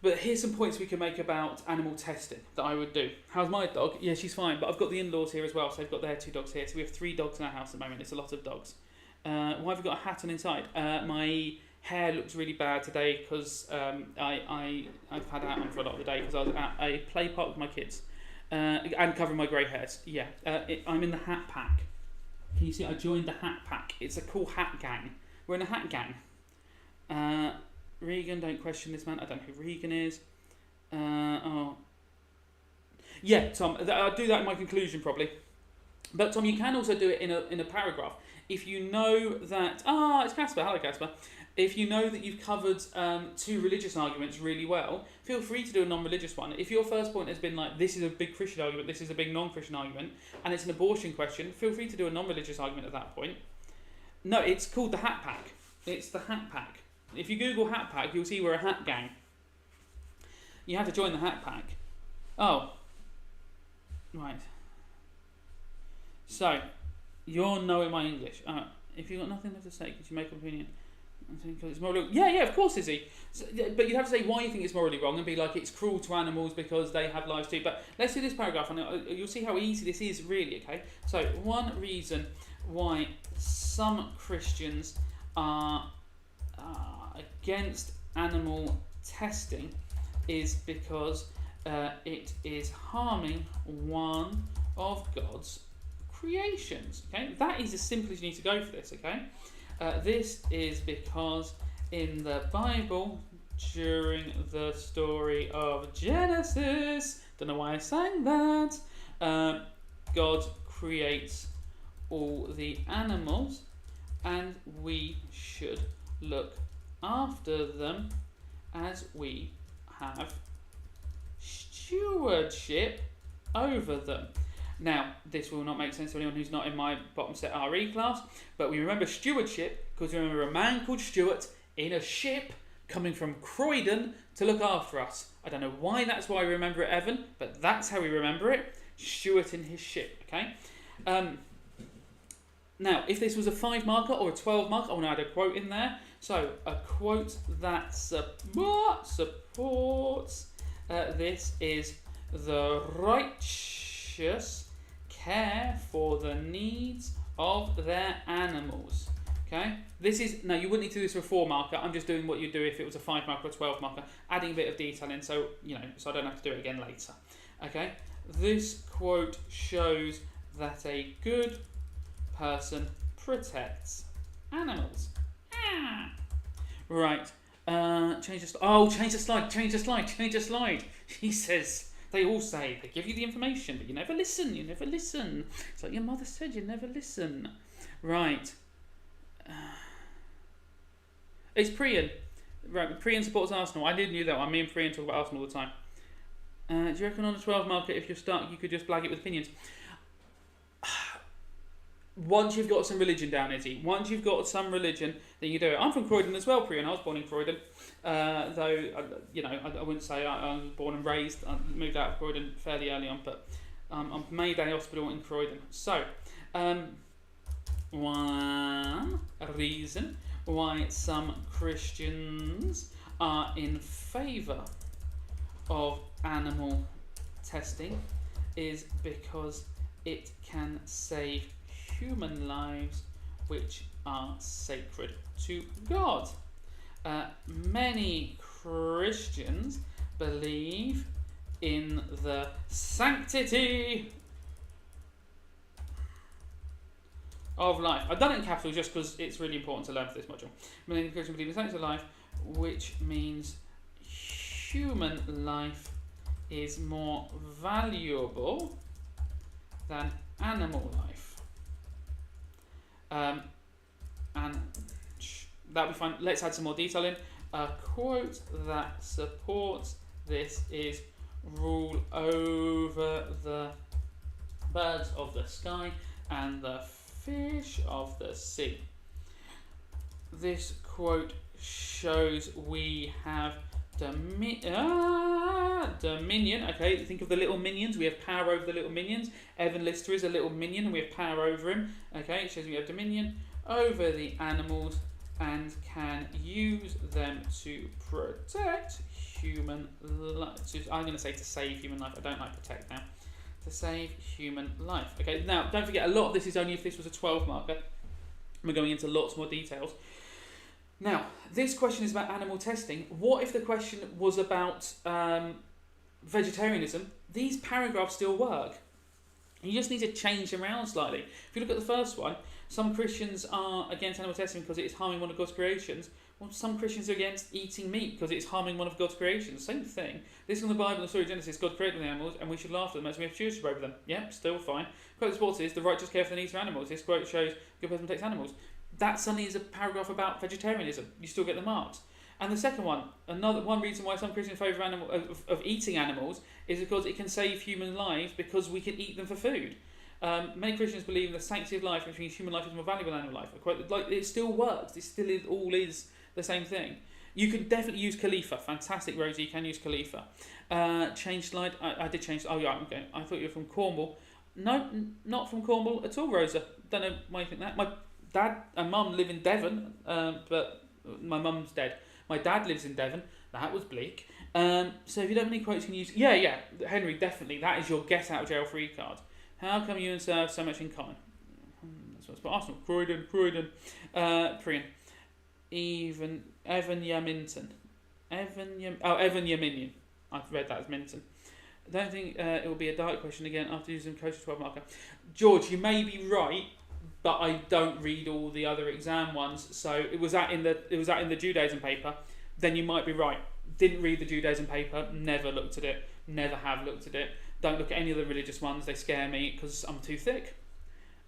But here's some points we can make about animal testing that I would do. How's my dog? Yeah, she's fine, but I've got the in-laws here as well, so I've got their 2 dogs here. So we have 3 dogs in our house at the moment. It's a lot of dogs. Why have we got a hat on inside? My hair looks really bad today because I've had it out on for a lot of the day because I was at a play park with my kids and covering my grey hairs. Yeah, I'm in the hat pack. Can you see? I joined the hat pack. It's a cool hat gang. We're in a hat gang. Regan, don't question this man. I don't know who Regan is. Yeah, Tom. I'll do that in my conclusion probably. But Tom, you can also do it in a paragraph. If you know that... it's Casper. Hello, Casper. If you know that you've covered 2 religious arguments really well, feel free to do a non-religious one. If your first point has been like, this is a big Christian argument, this is a big non-Christian argument, and it's an abortion question, feel free to do a non-religious argument at that point. No, it's called the Hat Pack. It's the Hat Pack. If you Google Hat Pack, you'll see we're a hat gang. You have to join the Hat Pack. Oh. Right. So, you're knowing my English. If you've got nothing left to say, could you make an opinion? I think it's morally... Yeah, of course, Izzy. So, but you have to say why you think it's morally wrong and be like, it's cruel to animals because they have lives too. But let's do this paragraph and you'll see how easy this is really, okay? So, one reason why some Christians are against animal testing is because it is harming one of God's creations, okay? That is as simple as you need to go for this, okay? This is because in the Bible, during the story of Genesis, don't know why I sang that, God creates all the animals and we should look after them as we have stewardship over them. Now, this will not make sense to anyone who's not in my bottom set RE class, but we remember stewardship because we remember a man called Stuart in a ship coming from Croydon to look after us. I don't know why that's why we remember it, Evan, but that's how we remember it. Stuart in his ship, okay? Now, if this was a 5 marker or a 12 marker, I want to add a quote in there. So, a quote that supports this is the righteous care for the needs of their animals. Okay? This is, now you wouldn't need to do this for a 4 marker, I'm just doing what you'd do if it was a 5 marker or 12 marker, adding a bit of detail in so, so I don't have to do it again later. Okay? This quote shows that a good person protects animals. Right. Change the slide. He says, they all say, they give you the information, but you never listen. It's like your mother said, you never listen. Right. It's Priyan. Right, Priyan supports Arsenal. I did knew that one. Me and Priyan talk about Arsenal all the time. Do you reckon on a 12 marker, if you're stuck, you could just blag it with opinions? Once you've got some religion down, Izzy. Once you've got some religion, then you do it. I'm from Croydon as well, Priyan. I was born in Croydon. Though, I wouldn't say I was born and raised. I moved out of Croydon fairly early on, but I'm Mayday Hospital in Croydon. So, one reason why some Christians are in favour of animal testing is because it can save human lives which are sacred to God. Many Christians believe in the sanctity of life. I've done it in capitals just because it's really important to learn for this module. Many Christians believe in the sanctity of life, which means human life is more valuable than animal life. And that'll be fine. Let's add some more detail in. A quote that supports this is rule over the birds of the sky and the fish of the sea. This quote shows we have dominion. Okay, think of the little minions. We have power over the little minions. Evan Lister is a little minion and we have power over him. Okay, it shows we have dominion over the animals and can use them to protect human life. I'm going to say to save human life. I don't like protect now. To save human life. Okay, now don't forget, a lot of this is only if this was a 12 marker. We're going into lots more details. Now, this question is about animal testing. What if the question was about vegetarianism? These paragraphs still work. You just need to change them around slightly. If you look at the first one, some Christians are against animal testing because it is harming one of God's creations. Well, some Christians are against eating meat because it is harming one of God's creations. Same thing. This is in the Bible, the story of Genesis. God created the animals and we should laugh at them as we have stewardship over them. Yep, still fine. Quote supports is, the righteous care for the needs of animals. This quote shows good person protects animals. That suddenly is a paragraph about vegetarianism. You still get the marks. And the second one, one reason why some Christians favour of eating animals is because it can save human lives because we can eat them for food. Many Christians believe in the sanctity of life, which means human life is more valuable than animal life. It still works. It still is the same thing. You can definitely use Khalifa. Fantastic, Rosie. You can use Khalifa. Change slide. I did change. Oh yeah, okay. I thought you were from Cornwall. No, not from Cornwall at all, Rosa. Don't know why you think that. My dad and mum live in Devon, but my mum's dead. My dad lives in Devon. That was bleak. So if you don't have any quotes, you can use... Yeah, Henry, definitely. That is your get out of jail free card. How come you and Sir have so much in common? That's what's about Arsenal. Croydon. Prian. Evan Minton. Evan Minton. I've read that as Minton. I don't think it will be a diet question again after using Coastal 12 marker. George, you may be right, but I don't read all the other exam ones. So was that in the Judaism paper? Then you might be right. Didn't read the Judaism paper. Never looked at it. Never have looked at it. Don't look at any of the religious ones. They scare me because I'm too thick.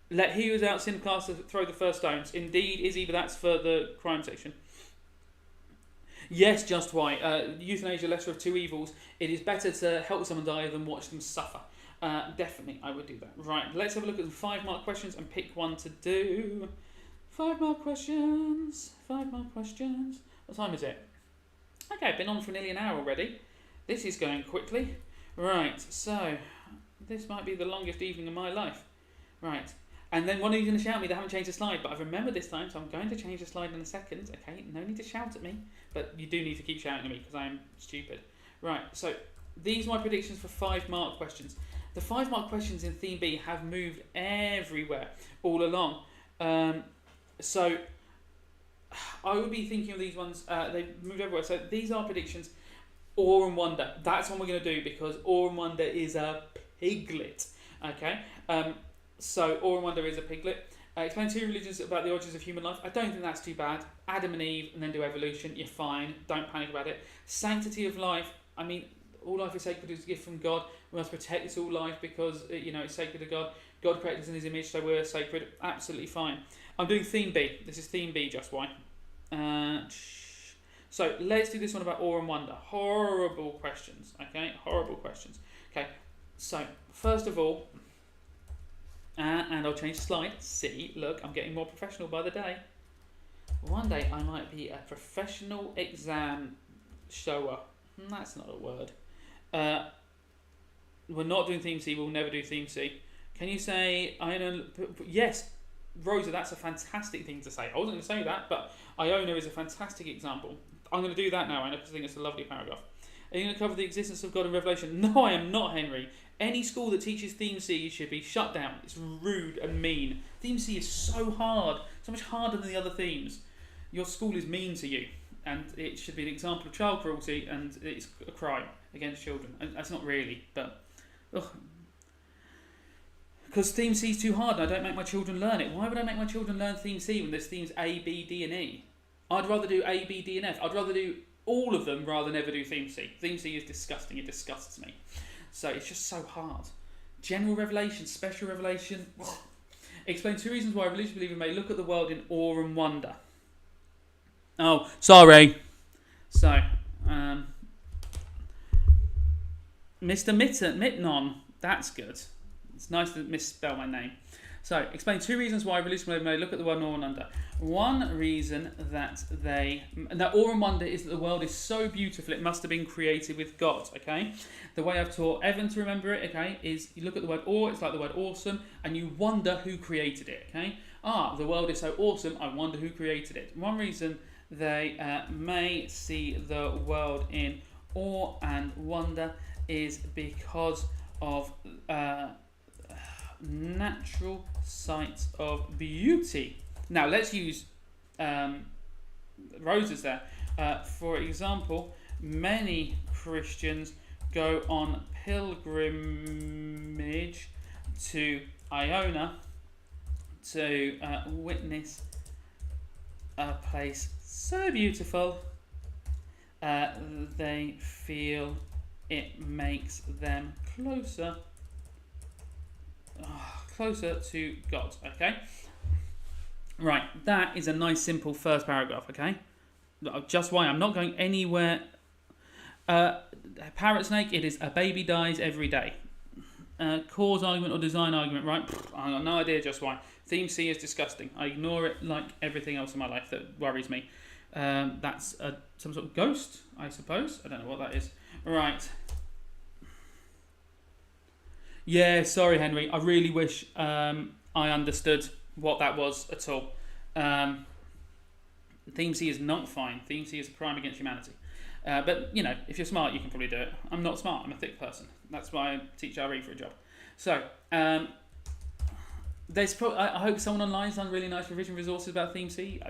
Let he who is out sin cast throw the first stones. Indeed, Izzy, but that's for the crime section. Yes, just why. Euthanasia, lesser of two evils. It is better to help someone die than watch them suffer. Definitely, I would do that. Right, let's have a look at the 5-mark questions and pick one to do. 5-mark questions. 5-mark questions. What time is it? Okay, I've been on for nearly an hour already. This is going quickly. Right, so this might be the longest evening of my life. Right, and then one of you is going to shout at me, they haven't changed the slide, but I've remembered this time, so I'm going to change the slide in a second. Okay, no need to shout at me, but you do need to keep shouting at me because I am stupid. Right, so these are my predictions for 5-mark questions. The 5-mark questions in Theme B have moved everywhere all along. So I would be thinking of these ones, they've moved everywhere. So these are predictions. Awe and Wonder. That's what we're going to do because Awe and Wonder is a piglet. Okay? So Awe and Wonder is a piglet. Explain 2 religions about the origins of human life. I don't think that's too bad. Adam and Eve and then do evolution. You're fine. Don't panic about it. Sanctity of life. I mean, all life is sacred, it's a gift from God. We must protect this all life because it's sacred to God. God created us in His image, so we're sacred. Absolutely fine. I'm doing Theme B. This is Theme B, just why. So let's do this one about awe and wonder. Horrible questions. Okay, horrible questions. Okay, so first of all, and I'll change the slide. See, look, I'm getting more professional by the day. One day I might be a professional exam shower. That's not a word. We're not doing Theme C. We'll never do Theme C. Can you say Iona? Yes, Rosa. That's a fantastic thing to say. I wasn't going to say that, but Iona is a fantastic example. I'm going to do that now, Iona, because I think it's a lovely paragraph. Are you going to cover the existence of God in Revelation? No, I am not, Henry. Any school that teaches Theme C should be shut down. It's rude and mean. Theme C is so hard, so much harder than the other themes. Your school is mean to you, and it should be an example of child cruelty, and it's a crime. against children. That's not really, but because theme C is too hard and I don't make my children learn it. Why would I make my children learn theme C when there's themes A, B, D and E? I'd rather do A, B, D and F. I'd rather do all of them rather than ever do theme C. Theme C is disgusting. It disgusts me. So it's just so hard. General revelation, special revelation. Explain 2 reasons why a religious believer may look at the world in awe and wonder. Oh, sorry. So, Mr. Minton, that's good. It's nice to misspell my name. So, explain 2 reasons why religious believers may look at the world in awe and wonder. One reason that awe and wonder is that the world is so beautiful it must have been created with God, okay? The way I've taught Evan to remember it, okay, is you look at the word awe, it's like the word awesome, and you wonder who created it, okay? The world is so awesome, I wonder who created it. One reason they may see the world in awe and wonder is because of natural sights of beauty. Now let's use roses there. For example, many Christians go on pilgrimage to Iona to witness a place so beautiful they feel it makes them closer to God. Okay, right, that is a nice simple first paragraph. Okay, just why I'm not going anywhere. Parrot snake, it is a baby dies every day. Cause argument or design argument, right? I got no idea just why. Theme C is disgusting. I ignore it like everything else in my life that worries me. That's some sort of ghost, I suppose. I don't know what that is. Right. Yeah, sorry, Henry. I really wish I understood what that was at all. Theme C is not fine. Theme C is a crime against humanity. But, you know, if you're smart, you can probably do it. I'm not smart. I'm a thick person. That's why I teach RE for a job. So, there's I hope someone online's done really nice revision resources about Theme C.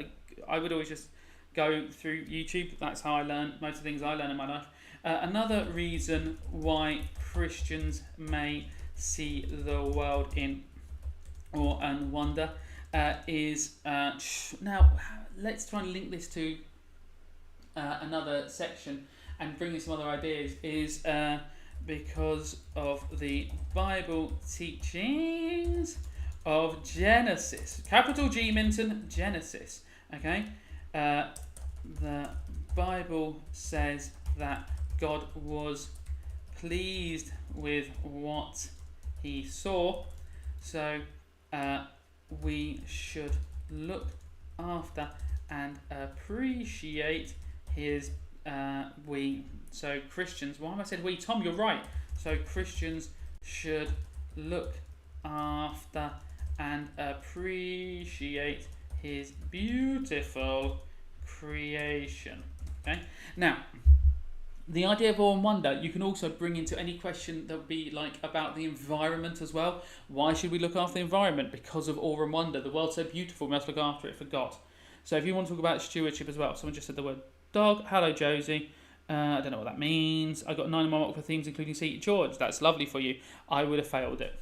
I would always just go through YouTube. That's how I learn most of the things I learn in my life. Another reason why Christians may see the world in awe and wonder is... now, let's try and link this to another section and bring in some other ideas, is because of the Bible teachings of Genesis. Capital G, Minton, Genesis. Okay? The Bible says that God was pleased with what he saw, so we should look after and appreciate his so Christians, why have I said we? Tom, you're right. So Christians should look after and appreciate his beautiful creation. Okay. Now, the idea of awe and wonder you can also bring into any question that would be like about the environment as well. Why should we look after the environment? Because of awe and wonder. The world's so beautiful, we must look after it for God. So if you want to talk about stewardship as well, someone just said the word dog. Hello, Josie. I don't know what that means. I got 9 in my mock for themes including St. George. That's lovely for you. I would have failed it.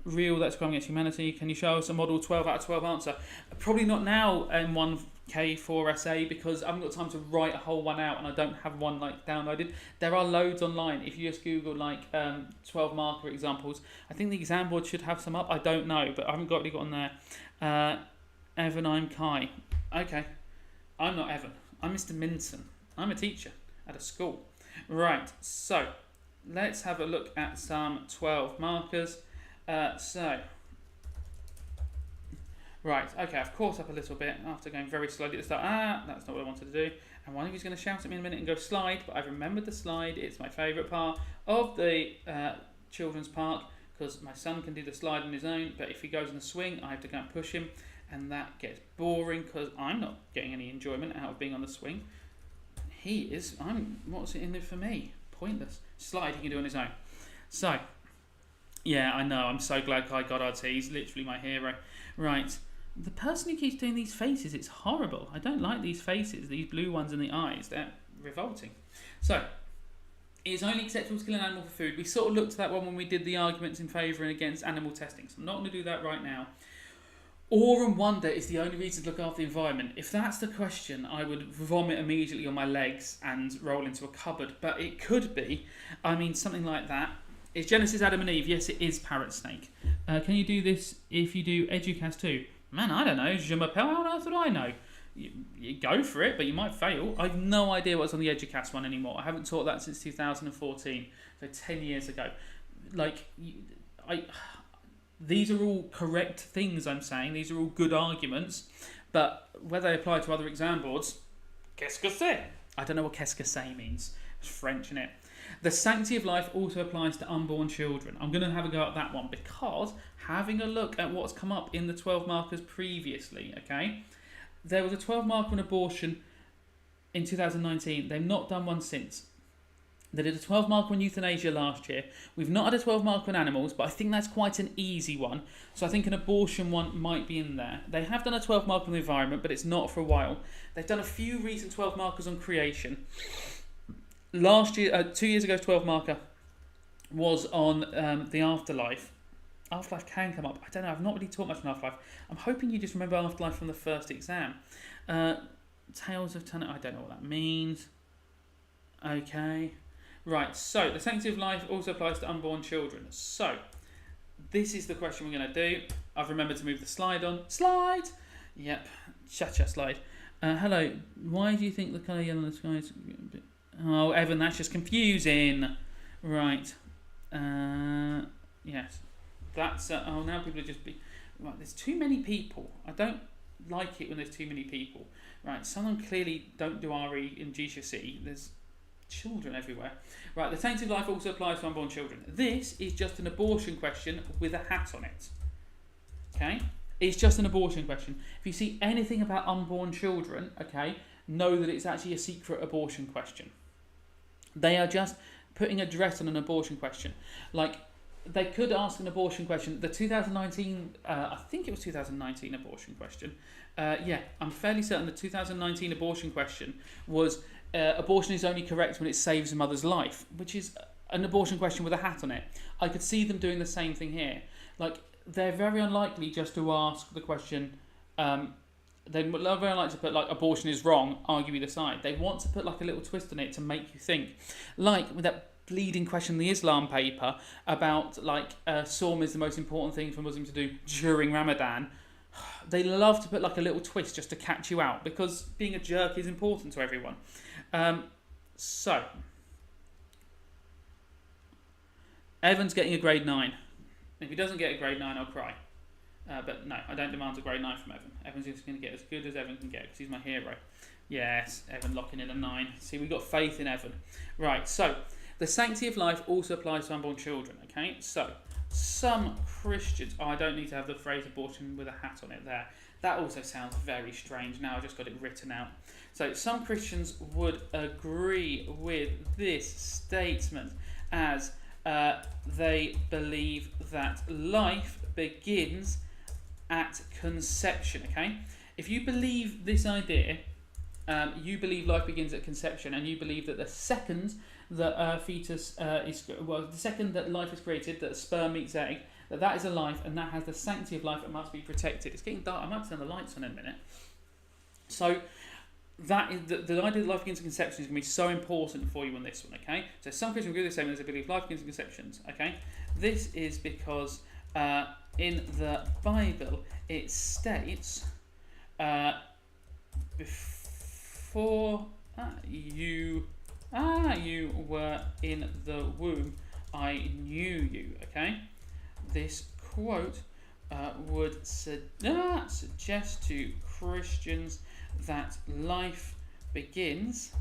Real, that's crime against humanity. Can you show us a model 12 out of 12 answer? Probably not now in 1K4SA because I haven't got time to write a whole one out and I don't have one like downloaded. There are loads online. If you just Google like 12 marker examples, I think the exam board should have some up. I don't know, but I haven't really got on there. Evan, I'm Kai. Okay. I'm not Evan. I'm Mr. Minton. I'm a teacher at a school. Right, so let's have a look at some 12 markers. Right, okay, I've caught up a little bit after going very slowly at the start. That's not what I wanted to do. And one of you's going to shout at me in a minute and go slide, but I've remembered the slide. It's my favourite part of the children's park because my son can do the slide on his own, but if he goes in the swing, I have to go and push him. And that gets boring because I'm not getting any enjoyment out of being on the swing. He is. What's it in it for me? Pointless. Slide he can do on his own. So, yeah, I know. I'm so glad Kai Goddard's here. He's literally my hero. Right. The person who keeps doing these faces, it's horrible. I don't like these faces. These blue ones in the eyes. They're revolting. So, It is only acceptable to kill an animal for food. We sort of looked at that one when we did the arguments in favour and against animal testing, so I'm not going to do that right now. Awe and wonder is the only reason to look after the environment. If that's the question, I would vomit immediately on my legs and roll into a cupboard. But it could be, something like that. Is Genesis Adam and Eve? Yes, it is Parrot Snake. Can you do this if you do Educast too? Man, I don't know. Je m'appelle, how on earth would I know? You go for it, but you might fail. I have no idea what's on the Educast one anymore. I haven't taught that since 2014, so 10 years ago. These are all correct things I'm saying. These are all good arguments, but whether they apply to other exam boards, qu'est-ce que c'est? I don't know what qu'est-ce que c'est means. It's French, innit? The sanctity of life also applies to unborn children. I'm going to have a go at that one because having a look at what's come up in the 12 markers previously, okay? There was a 12 marker on abortion in 2019. They've not done one since. They did a 12 marker on euthanasia last year. We've not had a 12 marker on animals, but I think that's quite an easy one. So I think an abortion one might be in there. They have done a 12 marker on the environment, but it's not for a while. They've done a few recent 12 markers on creation. Last year, 2 years ago, 12 marker was on the afterlife. Afterlife can come up. I don't know. I've not really taught much on afterlife. I'm hoping you just remember afterlife from the first exam. Tales of Tanner. I don't know what that means. Okay. Right, so the sanctity of life also applies to unborn children. So, this is the question we're going to do. I've remembered to move the slide on. Slide! Yep, cha-cha slide. Hello, why do you think the colour yellow in the sky is... Oh, Evan, that's just confusing. Right. Yes. That's... now people are just... Right, there's too many people. I don't like it when there's too many people. Right, someone clearly don't do RE in GCSE. There's... children everywhere. Right, the sanctity of life also applies to unborn children. This is just an abortion question with a hat on it. Okay? It's just an abortion question. If you see anything about unborn children, okay, know that it's actually a secret abortion question. They are just putting a dress on an abortion question. Like, they could ask an abortion question. The 2019, I think it was 2019 abortion question. I'm fairly certain the 2019 abortion question was... abortion is only correct when it saves a mother's life, which is an abortion question with a hat on it. I could see them doing the same thing here. Like, they're very unlikely just to ask the question, they're very unlikely to put, like, abortion is wrong, argue either side. They want to put, like, a little twist on it to make you think. Like, with that bleeding question in the Islam paper about, like, Sawm is the most important thing for Muslims to do during Ramadan. They love to put, like, a little twist just to catch you out, because being a jerk is important to everyone. So, Evan's getting a grade 9. If he doesn't get a grade 9, I'll cry. But no, I don't demand a grade 9 from Evan. Evan's just going to get as good as Evan can get because he's my hero. Yes, Evan locking in a 9. See, we've got faith in Evan. Right, so, the sanctity of life also applies to unborn children, okay? So, some Christians... Oh, I don't need to have the phrase abortion with a hat on it there. That also sounds very strange. Now I've just got it written out. So some Christians would agree with this statement as they believe that life begins at conception, okay? If you believe this idea, you believe life begins at conception, and you believe that the second that the second that life is created, that a sperm meets egg, that is a life, and that has the sanctity of life and must be protected. It's getting dark. I might turn the lights on in a minute. So that is the idea that life begins in conception is going to be so important for you on this one, okay? So some Christians agree with the same as they believe life begins in conceptions, okay? This is because in the Bible it states before you were in the womb, I knew you, okay? This quote would suggest to Christians that life begins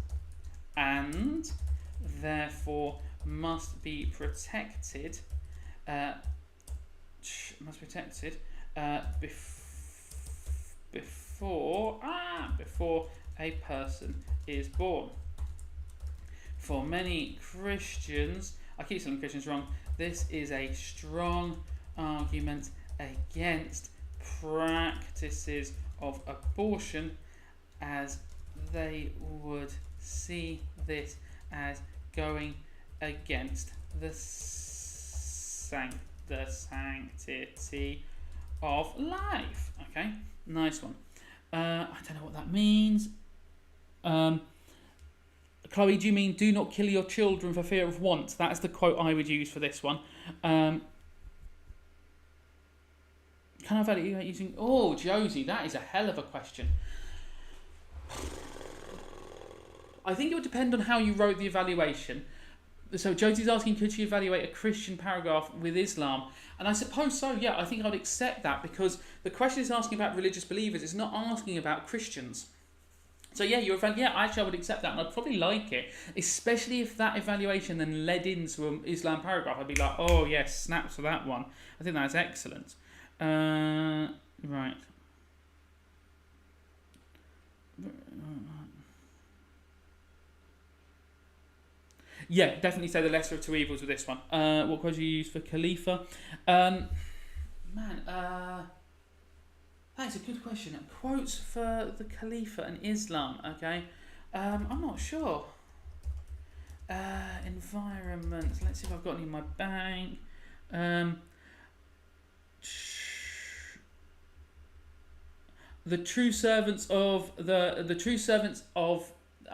and therefore must be protected. Before a person is born. For many Christians, I keep saying Christians wrong, this is a strong argument against practices of abortion, as they would see this as going against the sanctity of life. Okay, nice one. I don't know what that means. Chloe, do you mean do not kill your children for fear of want? That's the quote I would use for this one. Can I evaluate using... Oh, Josie, that is a hell of a question. I think it would depend on how you wrote the evaluation. So Josie's asking, could she evaluate a Christian paragraph with Islam? And I suppose so, yeah. I think I'd accept that because the question is asking about religious believers. It's not asking about Christians. So yeah, actually I would accept that, and I'd probably like it, especially if that evaluation then led into an Islam paragraph. I'd be like, oh yes, snaps for that one. I think that's excellent. Right. Yeah, definitely say the lesser of two evils with this one. What quote do you use for Khalifa? That is a good question. Quotes for the Khalifa and Islam, okay? I'm not sure. Environment. Let's see if I've got any in my bank. The true servants of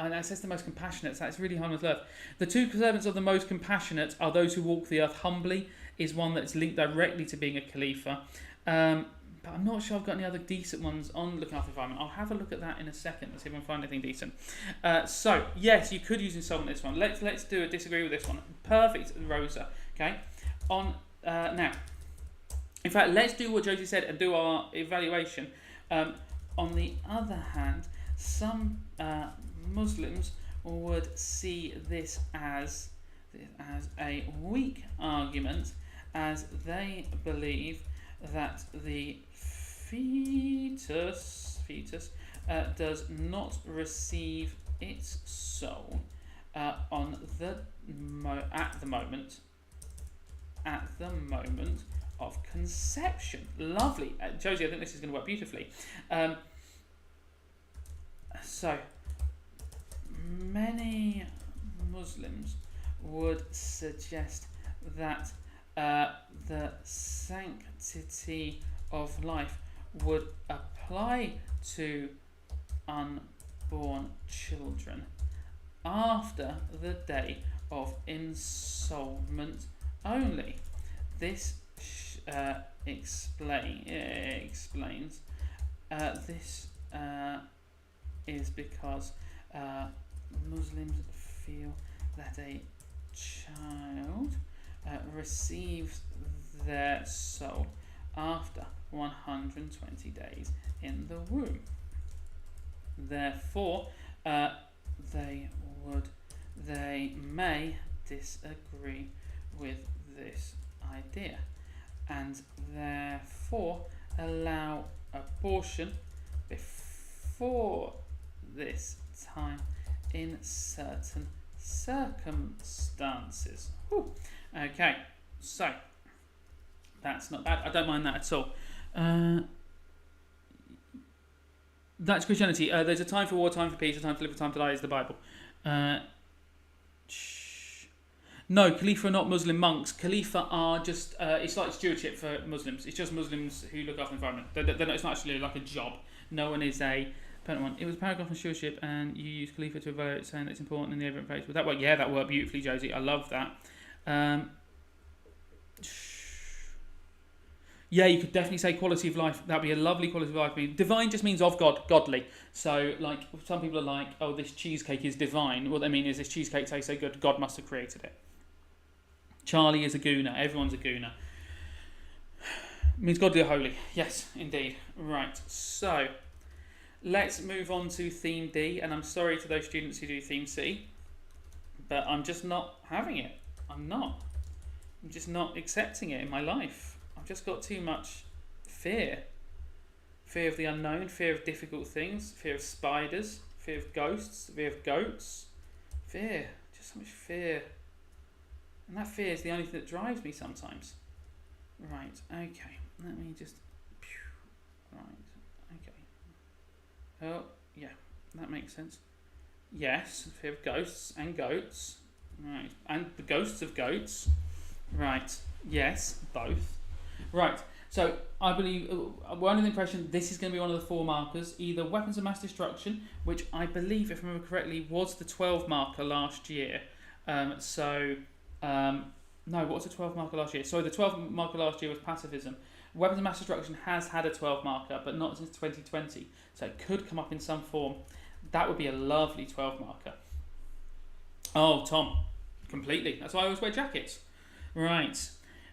and that says the most compassionate, so that's really hard on earth. The two servants of the most compassionate are those who walk the earth humbly, is one that's linked directly to being a Khalifa. But I'm not sure I've got any other decent ones on looking after the environment. I'll have a look at that in a second. Let's see if I can find anything decent. So, yes, you could use insolvent this one. Let's do a disagree with this one. Perfect, Rosa. Okay. Now, in fact, let's do what Josie said and do our evaluation. On the other hand, some Muslims would see this as a weak argument, as they believe that the fetus does not receive its soul at the moment of conception. Lovely, Josie. I think this is going to work beautifully. So many Muslims would suggest that the sanctity of life would apply to unborn children after the day of ensoulment only. This explains this is because Muslims feel that a child receives their soul after 120 days in the womb. Therefore, they may disagree with this idea and therefore allow abortion before this time in certain circumstances. Whew. Okay, so that's not bad. I don't mind that at all. That's Christianity. There's a time for war, time for peace, a time to live, a time to die is the Bible. No, Khalifa are not Muslim monks. Khalifa are just, it's like stewardship for Muslims. It's just Muslims who look after the environment. It's not actually like a job. No one is a permanent one. It was a paragraph on stewardship and you use Khalifa to evaluate saying that it's important in the evidence page. Would that work? Yeah, that worked beautifully, Josie. I love that. Yeah, you could definitely say quality of life. That'd be a lovely quality of life. Divine just means of God, godly. So, like, some people are like, oh, this cheesecake is divine. What they mean is this cheesecake tastes so good, God must have created it. Charlie is a gooner. Everyone's a gooner. It means godly or holy. Yes, indeed. Right, so let's move on to theme D. And I'm sorry to those students who do theme C, but I'm just not having it. I'm just not accepting it in my life. I've just got too much fear. Fear of the unknown, fear of difficult things, fear of spiders, fear of ghosts, fear of goats. Fear. Just so much fear. And that fear is the only thing that drives me sometimes. Right, okay. Let me just... Right, okay. Oh, yeah, that makes sense. Yes, fear of ghosts and goats. Right. And the ghosts of goats. Right. Yes, both. Right. So I believe we're under the impression this is going to be one of the 4 markers, either weapons of mass destruction, which I believe, if I remember correctly, was the 12 marker last year. No, what was the 12 marker last year? Sorry, the 12 marker last year was pacifism. Weapons of mass destruction has had a 12 marker, but not since 2020. So it could come up in some form. That would be a lovely 12 marker. Oh, Tom, completely. That's why I always wear jackets. Right.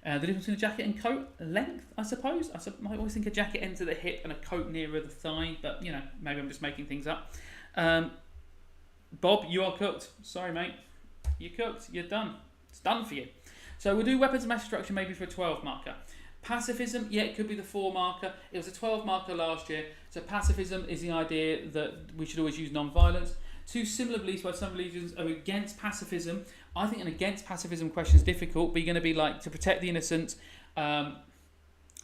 The difference between a jacket and coat length, I suppose. I always think a jacket ends at the hip and a coat nearer the thigh, but maybe I'm just making things up. Bob, you are cooked. Sorry, mate. You're cooked. You're done. It's done for you. So we'll do weapons of mass destruction maybe for a 12 marker. Pacifism, yeah, it could be the 4 marker. It was a 12 marker last year. So pacifism is the idea that we should always use non-violence. 2 similar beliefs by some religions are against pacifism. I think an against pacifism question is difficult, but you're going to be like, to protect the innocent and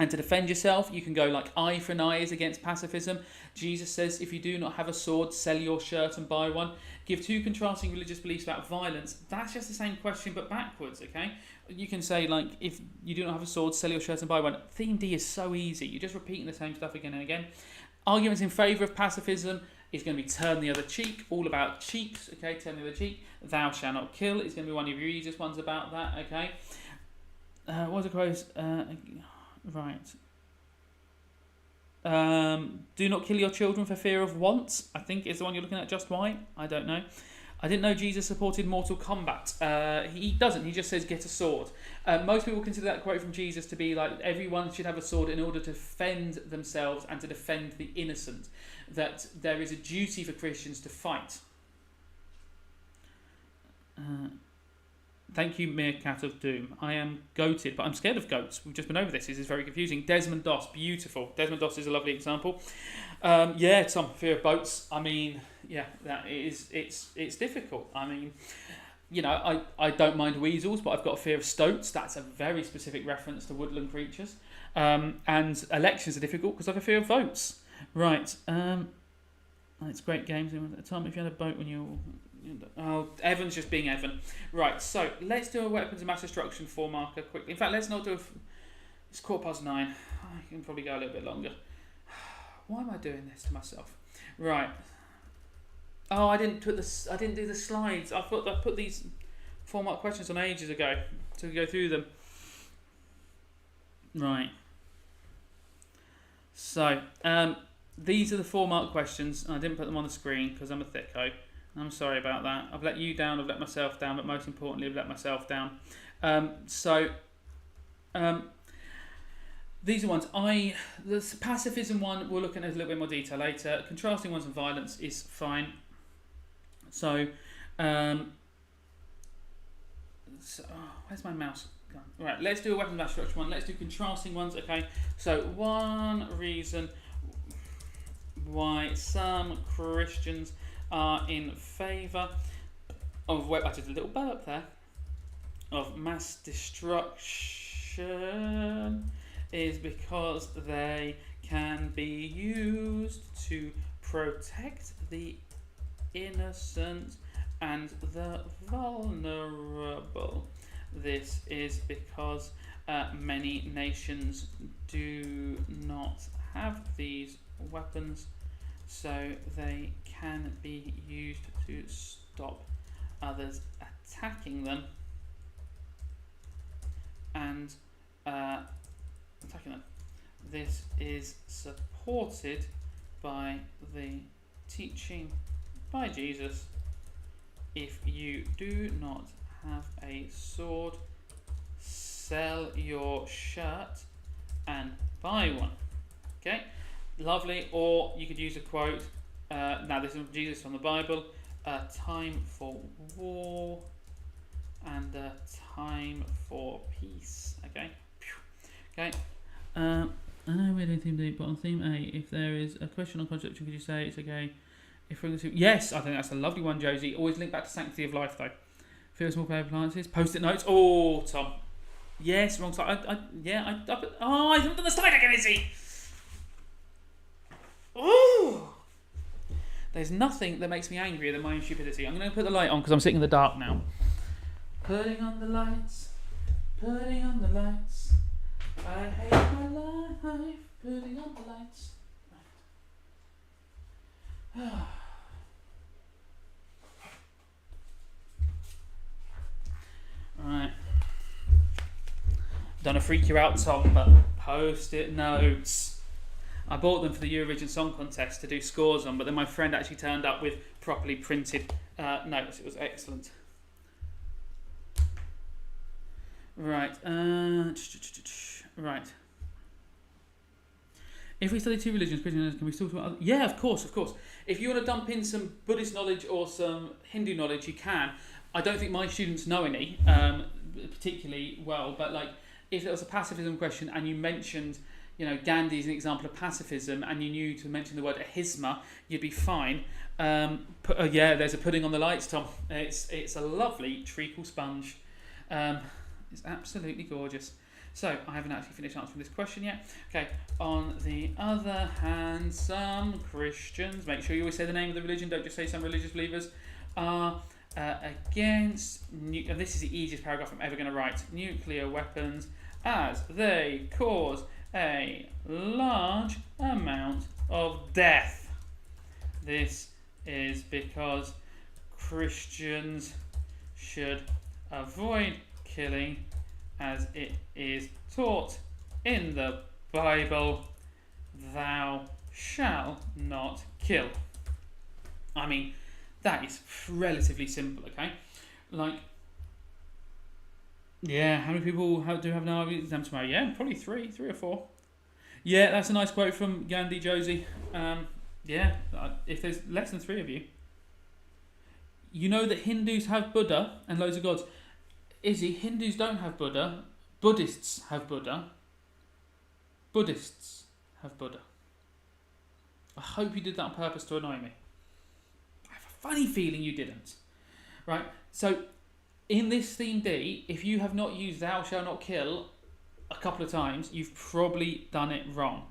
to defend yourself, you can go like eye for an eye is against pacifism. Jesus says, if you do not have a sword, sell your shirt and buy one. Give 2 contrasting religious beliefs about violence. That's just the same question, but backwards, okay? You can say, like, if you do not have a sword, sell your shirt and buy one. Theme D is so easy. You're just repeating the same stuff again and again. Arguments in favour of pacifism is going to be turn the other cheek, all about cheeks, okay, turn the other cheek. Thou shalt not kill is going to be one of your easiest ones about that, okay. What was the quote? Right. Do not kill your children for fear of want, I think is the one you're looking at. Just why? I don't know. I didn't know Jesus supported Mortal Kombat. He doesn't. He just says get a sword. Most people consider that quote from Jesus to be like everyone should have a sword in order to defend themselves and to defend the innocent. That there is a duty for Christians to fight. Thank you, Meerkat of Doom. I am goated, but I'm scared of goats. We've just been over this. This is very confusing. Desmond Doss, beautiful. Desmond Doss is a lovely example. Yeah, Tom, fear of boats. I mean, yeah, that is. It's difficult. I mean, I don't mind weasels, but I've got a fear of stoats. That's a very specific reference to woodland creatures. And elections are difficult because I have a fear of votes. Right. It's great games. Tom, if you had a boat when you... Oh, Evan's just being Evan. Right, so let's do a weapons of mass destruction 4 marker quickly. In fact, let's not do it's 9:15. I can probably go a little bit longer. Why am I doing this to myself? Right. Oh, I didn't do the slides. I thought I put these 4 mark questions on ages ago to go through them. Right. So, these are the 4 mark questions. I didn't put them on the screen because I'm a thicko. I'm sorry about that. I've let you down, I've let myself down, but most importantly, I've let myself down. These are ones. The pacifism one, we'll look at in a little bit more detail later. Contrasting ones and violence is fine. So where's my mouse gone? Right, let's do a weapons of mass destruction one. Let's do contrasting ones, okay? So one reason why some Christians are in favour of I did a little burp there of mass destruction is because they can be used to protect the innocent and the vulnerable. This is because many nations do not have these weapons, so they can be used to stop others attacking them and attacking them. This is supported by the teaching by Jesus. If you do not have a sword, sell your shirt and buy one. Okay? Lovely. Or you could use a quote. Now this is from Jesus from the Bible. A time for war and a time for peace. Okay. Okay. I know we're doing theme D, but on theme A, if there is a question on contraception, could you say it's okay? If we're going to, yes, I think that's a lovely one, Josie. Always link back to Sanctity of Life, though. Fear small pair appliances, post-it notes. Oh, Tom. Yes, wrong slide. I haven't done the slide again, is he? Oh. There's nothing that makes me angrier than my own stupidity. I'm going to put the light on because I'm sitting in the dark now. Putting on the lights, putting on the lights. I hate my life, putting on the lights. Right. Done a freak you out song, but post-it notes. I bought them for the Eurovision Song Contest to do scores on, but then my friend actually turned up with properly printed notes. It was excellent. Right. Right. If we study two religions, Christian, can we still talk about other? Yeah, of course. If you want to dump in some Buddhist knowledge or some Hindu knowledge, you can. I don't think my students know any particularly well, but like if there was a pacifism question and you mentioned, Gandhi is an example of pacifism, and you knew to mention the word ahisma, you'd be fine. Yeah, there's a pudding on the lights, Tom. It's a lovely treacle sponge. It's absolutely gorgeous. So, I haven't actually finished answering this question yet. Okay, on the other hand, some Christians, make sure you always say the name of the religion, don't just say some religious believers, are against, and this is the easiest paragraph I'm ever going to write, nuclear weapons as they cause a large amount of death. This is because Christians should avoid killing, as it is taught in the Bible, thou shalt not kill. I mean, that is relatively simple, okay? Like, yeah, how many people do have an exam tomorrow? Yeah, probably three or four. Yeah, that's a nice quote from Gandhi, Josie. Yeah, if there's less than 3 of you. You know that Hindus have Buddha and loads of gods. Izzy, Hindus don't have Buddha. Buddhists have Buddha. Buddhists have Buddha. I hope you did that on purpose to annoy me. I have a funny feeling you didn't. Right, so in this theme D, if you have not used thou shalt not kill a couple of times, you've probably done it wrong.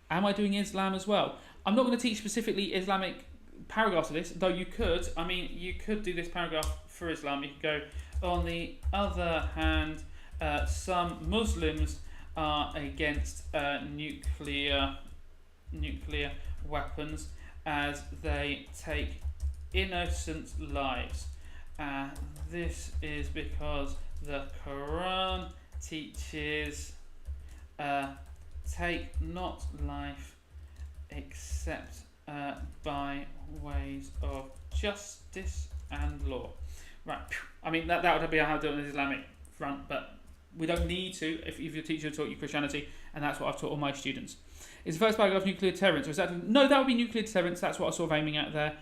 Am I doing Islam as well? I'm not going to teach specifically Islamic paragraphs of this, though you could. I mean, you could do this paragraph for Islam. You could go, on the other hand, some Muslims are against nuclear weapons as they take innocent lives. This is because the Quran teaches take not life except by ways of justice and law. Right, I mean that would be how to do it on the Islamic front, but we don't need to if your teacher taught you Christianity, and that's what I've taught all my students. Is the first paragraph nuclear deterrence? Or is that, no, that would be nuclear deterrence. That's what I was sort of aiming at there.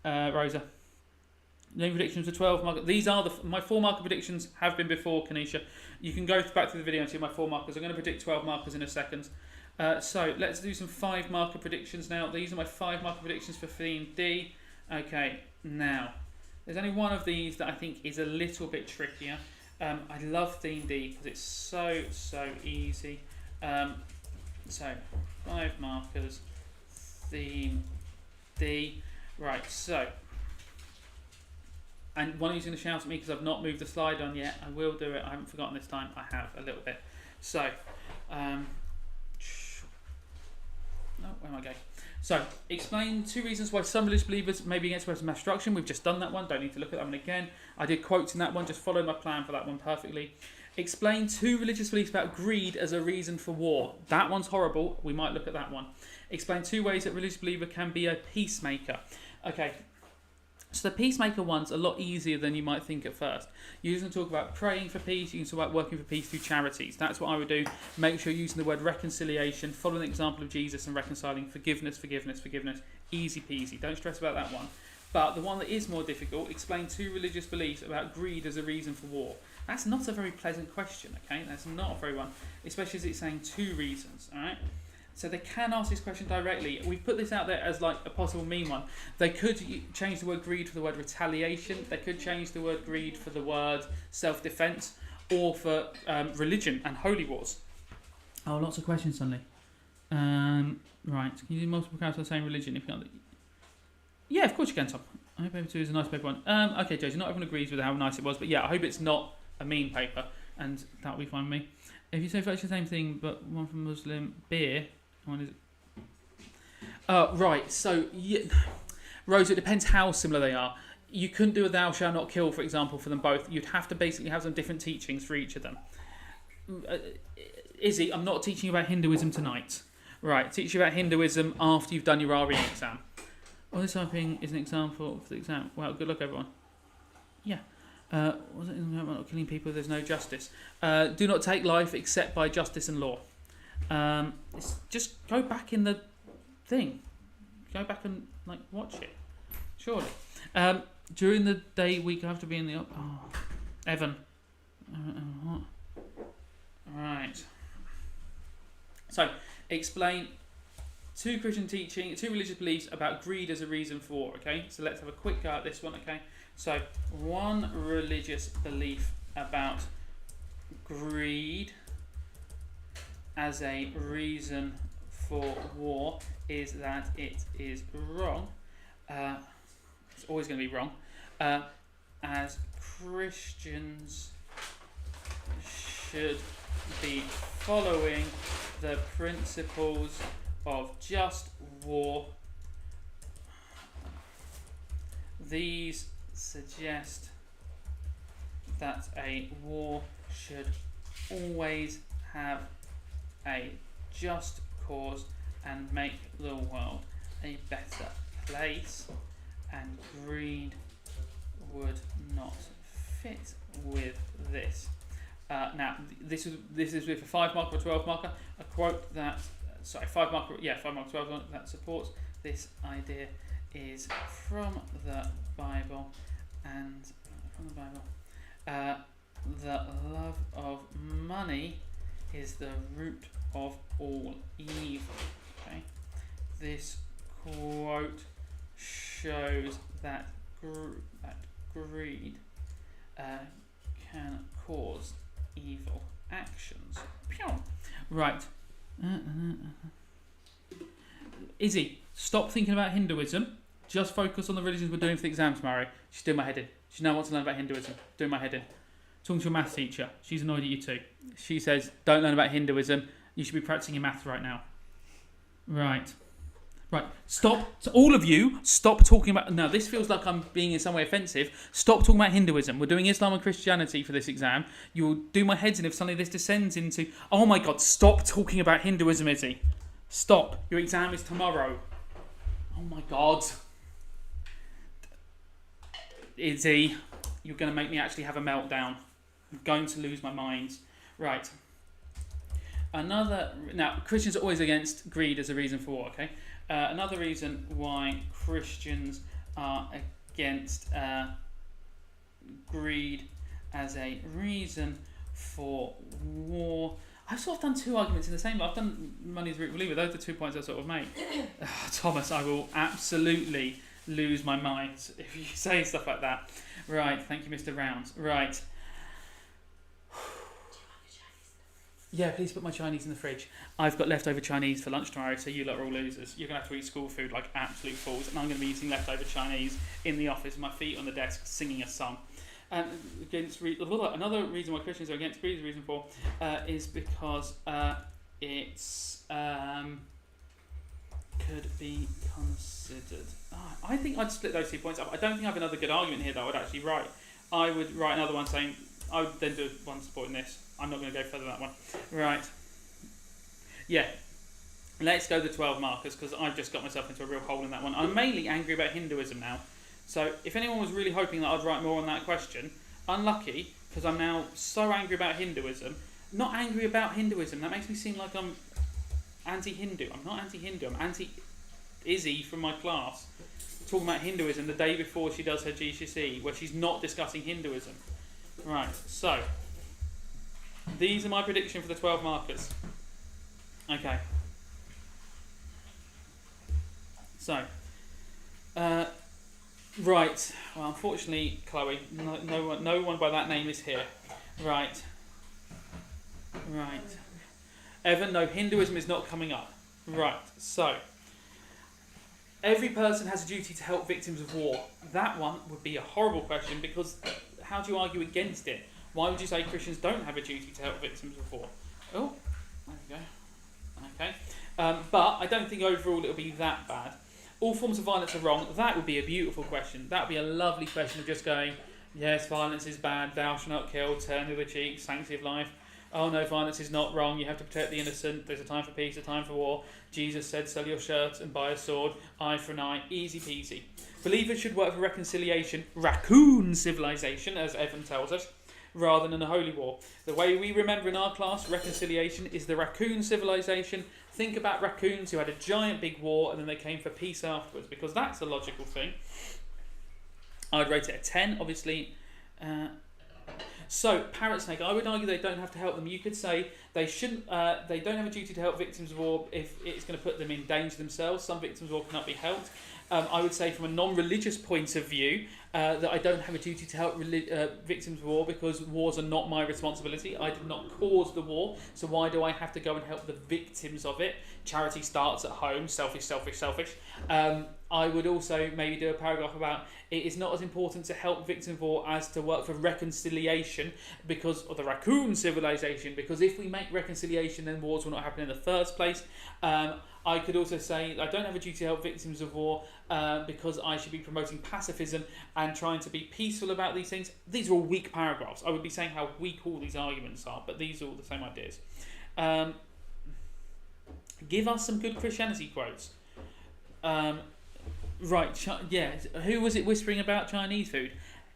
Rosa. No predictions for 12 marker. These are my 4 marker predictions have been before, Kanisha. You can go back through the video and see my 4 markers. I'm going to predict 12 markers in a second. So let's do some 5 marker predictions now. These are my 5 marker predictions for theme D. Okay, now there's only one of these that I think is a little bit trickier. I love theme D because it's so easy. So 5 markers, theme D. Right, so. And one of you's going to shout at me because I've not moved the slide on yet. I will do it. I haven't forgotten this time. I have a little bit. So, where am I going? So, explain 2 reasons why some religious believers may be against weapons of mass destruction. We've just done that one. Don't need to look at that one again. I did quotes in that one. Just follow my plan for that one perfectly. Explain 2 religious beliefs about greed as a reason for war. That one's horrible. We might look at that one. Explain 2 ways that a religious believer can be a peacemaker. Okay. So the peacemaker one's a lot easier than you might think at first. You can talk about praying for peace, you can talk about working for peace through charities. That's what I would do. Make sure you're using the word reconciliation, follow the example of Jesus and reconciling, forgiveness. Easy peasy. Don't stress about that one. But the one that is more difficult, explain 2 religious beliefs about greed as a reason for war. That's not a very pleasant question, okay? That's not a very one, especially as it's saying 2 reasons, all right? So they can ask this question directly. We've put this out there as like a possible mean one. They could change the word greed for the word retaliation. They could change the word greed for the word self-defense, or for religion and holy wars. Oh, lots of questions suddenly. Right, can you do multiple counts of the same religion if you can't? Yeah, of course you can, Tom. I hope paper 2 is a nice paper 1. Okay, Josie, not everyone agrees with how nice it was, but yeah, I hope it's not a mean paper, and that'll be fine with me. If you say it's the same thing, but one from Muslim beer, one is. Right. So, yeah, Rose, it depends how similar they are. You couldn't do a thou shalt not kill, for example, for them both. You'd have to basically have some different teachings for each of them. Izzy, I'm not teaching you about Hinduism tonight. Right, teach you about Hinduism after you've done your RE exam. Well, this typing is an example for the exam. Well, good luck, everyone. Yeah. Was it about killing people if there's no justice? Do not take life except by justice and law. Just go back in the thing. Go back and watch it. Surely. During the day, week, I have to be in the. Evan. What? Right. So, explain two Christian teaching, two religious beliefs about greed as a reason for. Okay. So let's have a quick go at this one. Okay. So, one religious belief about greed as a reason for war is that it is wrong. It's always going to be wrong. As Christians should be following the principles of just war. These suggest that a war should always have a just cause and make the world a better place, and greed would not fit with this. Now, this is with a 5 marker or 12 marker. A quote that 5 marker, 12 marker that supports this idea is from the Bible, and the love of money is the root of all evil. Okay, this quote shows that greed can cause evil actions. Right. Izzy, stop thinking about Hinduism. Just focus on the religions we're doing for the exam tomorrow. She's doing my head in. She now wants to learn about Hinduism. Doing my head in. Talking to a maths teacher. She's annoyed at you too. She says, don't learn about Hinduism. You should be practicing your maths right now. Right. Stop. So all of you, stop talking about... Now, this feels like I'm being in some way offensive. Stop talking about Hinduism. We're doing Islam and Christianity for this exam. You will do my heads in if suddenly this descends into... Oh my God, stop talking about Hinduism, Izzy. Stop. Your exam is tomorrow. Oh my God. Izzy, you're going to make me actually have a meltdown. I'm going to lose my mind. Right. Now, Christians are always against greed as a reason for war, okay? Another reason why Christians are against greed as a reason for war. I've sort of done two arguments in the same, but I've done money's root believer. Those are the 2 points I sort of made. Thomas, I will absolutely lose my mind if you say stuff like that. Right, thank you, Mr. Rounds. Right. Yeah, please put my Chinese in the fridge. I've got leftover Chinese for lunch tomorrow, so you lot are all losers. You're going to have to eat school food like absolute fools, and I'm going to be eating leftover Chinese in the office with my feet on the desk singing a song. And another reason why Christians are against greed, reason for, is because it's could be considered. I think I'd split those 2 points up. I don't think I have another good argument here that I would actually write. I would write another one saying, I would then do one supporting this. I'm not going to go further than that one. Right. Yeah. Let's go the 12 markers, because I've just got myself into a real hole in that one. I'm mainly angry about Hinduism now. So if anyone was really hoping that I'd write more on that question, unlucky, because I'm now so angry about Hinduism. Not angry about Hinduism. That makes me seem like I'm anti-Hindu. I'm not anti-Hindu. I'm anti-Izzy from my class talking about Hinduism the day before she does her GCSE, where she's not discussing Hinduism. Right, so these are my prediction for the 12 markers. Okay. So, right. Well, unfortunately, Chloe, no one by that name is here. Right. Evan, no, Hinduism is not coming up. Right. So, every person has a duty to help victims of war. That one would be a horrible question, because how do you argue against it? Why would you say Christians don't have a duty to help victims of war? Oh, there we go. Okay. But I don't think overall it'll be that bad. All forms of violence are wrong. That would be a beautiful question. That would be a lovely question of just going, yes, violence is bad, thou shalt not kill, turn the other cheek, sanctity of life. Oh no, violence is not wrong, you have to protect the innocent, there's a time for peace, a time for war. Jesus said, sell your shirt and buy a sword, eye for an eye, easy peasy. Believers should work for reconciliation, raccoon civilization, as Evan tells us, rather than a holy war. The way we remember in our class, reconciliation is the raccoon civilization. Think about raccoons who had a giant big war and then they came for peace afterwards, because that's a logical thing. I'd rate it a 10, obviously. So, parrot snake, I would argue they don't have to help them. You could say they shouldn't. They don't have a duty to help victims of war if it's going to put them in danger themselves. Some victims of war cannot be helped. I would say from a non-religious point of view that I don't have a duty to help victims of war, because wars are not my responsibility. I did not cause the war, so why do I have to go and help the victims of it? Charity starts at home. Selfish, selfish, selfish. I would also maybe do a paragraph about it is not as important to help victims of war as to work for reconciliation because of the raccoon civilization, because if we make reconciliation, then wars will not happen in the first place. I could also say I don't have a duty to help victims of war because I should be promoting pacifism and trying to be peaceful about these things. These are all weak paragraphs. I would be saying how weak all these arguments are, but these are all the same ideas. Give us some good Christianity quotes. Right, yeah. Who was it whispering about Chinese food?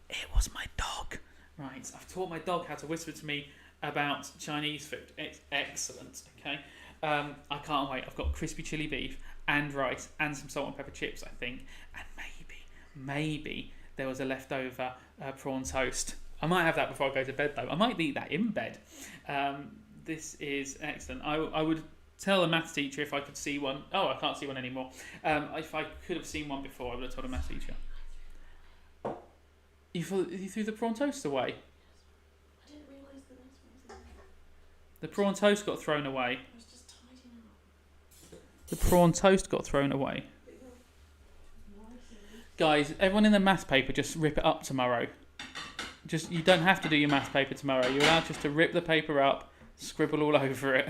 It was my dog. Right, I've taught my dog how to whisper to me about Chinese food. It's excellent, okay? I can't wait. I've got crispy chili beef and rice and some salt and pepper chips, I think. And maybe there was a leftover prawn toast. I might have that before I go to bed, though. I might eat that in bed. This is excellent. I would tell a maths teacher if I could see one. Oh, I can't see one anymore. If I could have seen one before, I would have told a maths teacher. You threw the prawn toast away? I didn't realise the next one was in there. The prawn toast got thrown away. I was just tidying up. The prawn toast got thrown away. Guys, everyone in the maths paper, just rip it up tomorrow. You don't have to do your maths paper tomorrow. You're allowed just to rip the paper up, scribble all over it.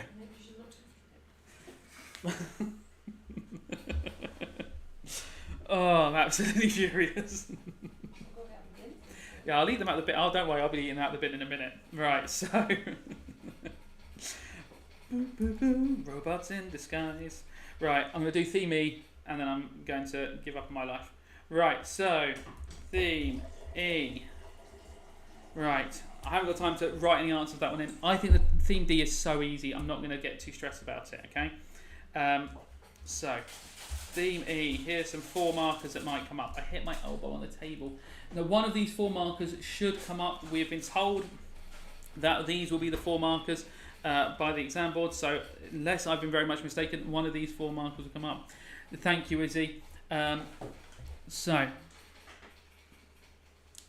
Oh, I'm absolutely furious. Yeah, I'll eat them out the bin. Oh, don't worry, I'll be eating them out the bin in a minute. Right, so robots in disguise. Right, I'm going to do theme E, and then I'm going to give up on my life. Right, so theme E. Right, I haven't got time to write any answers to that one in. I think the theme D is so easy. I'm not going to get too stressed about it. Okay. So, theme E, here's some 4 markers that might come up. I hit my elbow on the table. Now, one of these 4 markers should come up. We have been told that these will be the 4 markers by the exam board. So, unless I've been very much mistaken, one of these 4 markers will come up. Thank you, Izzy. So,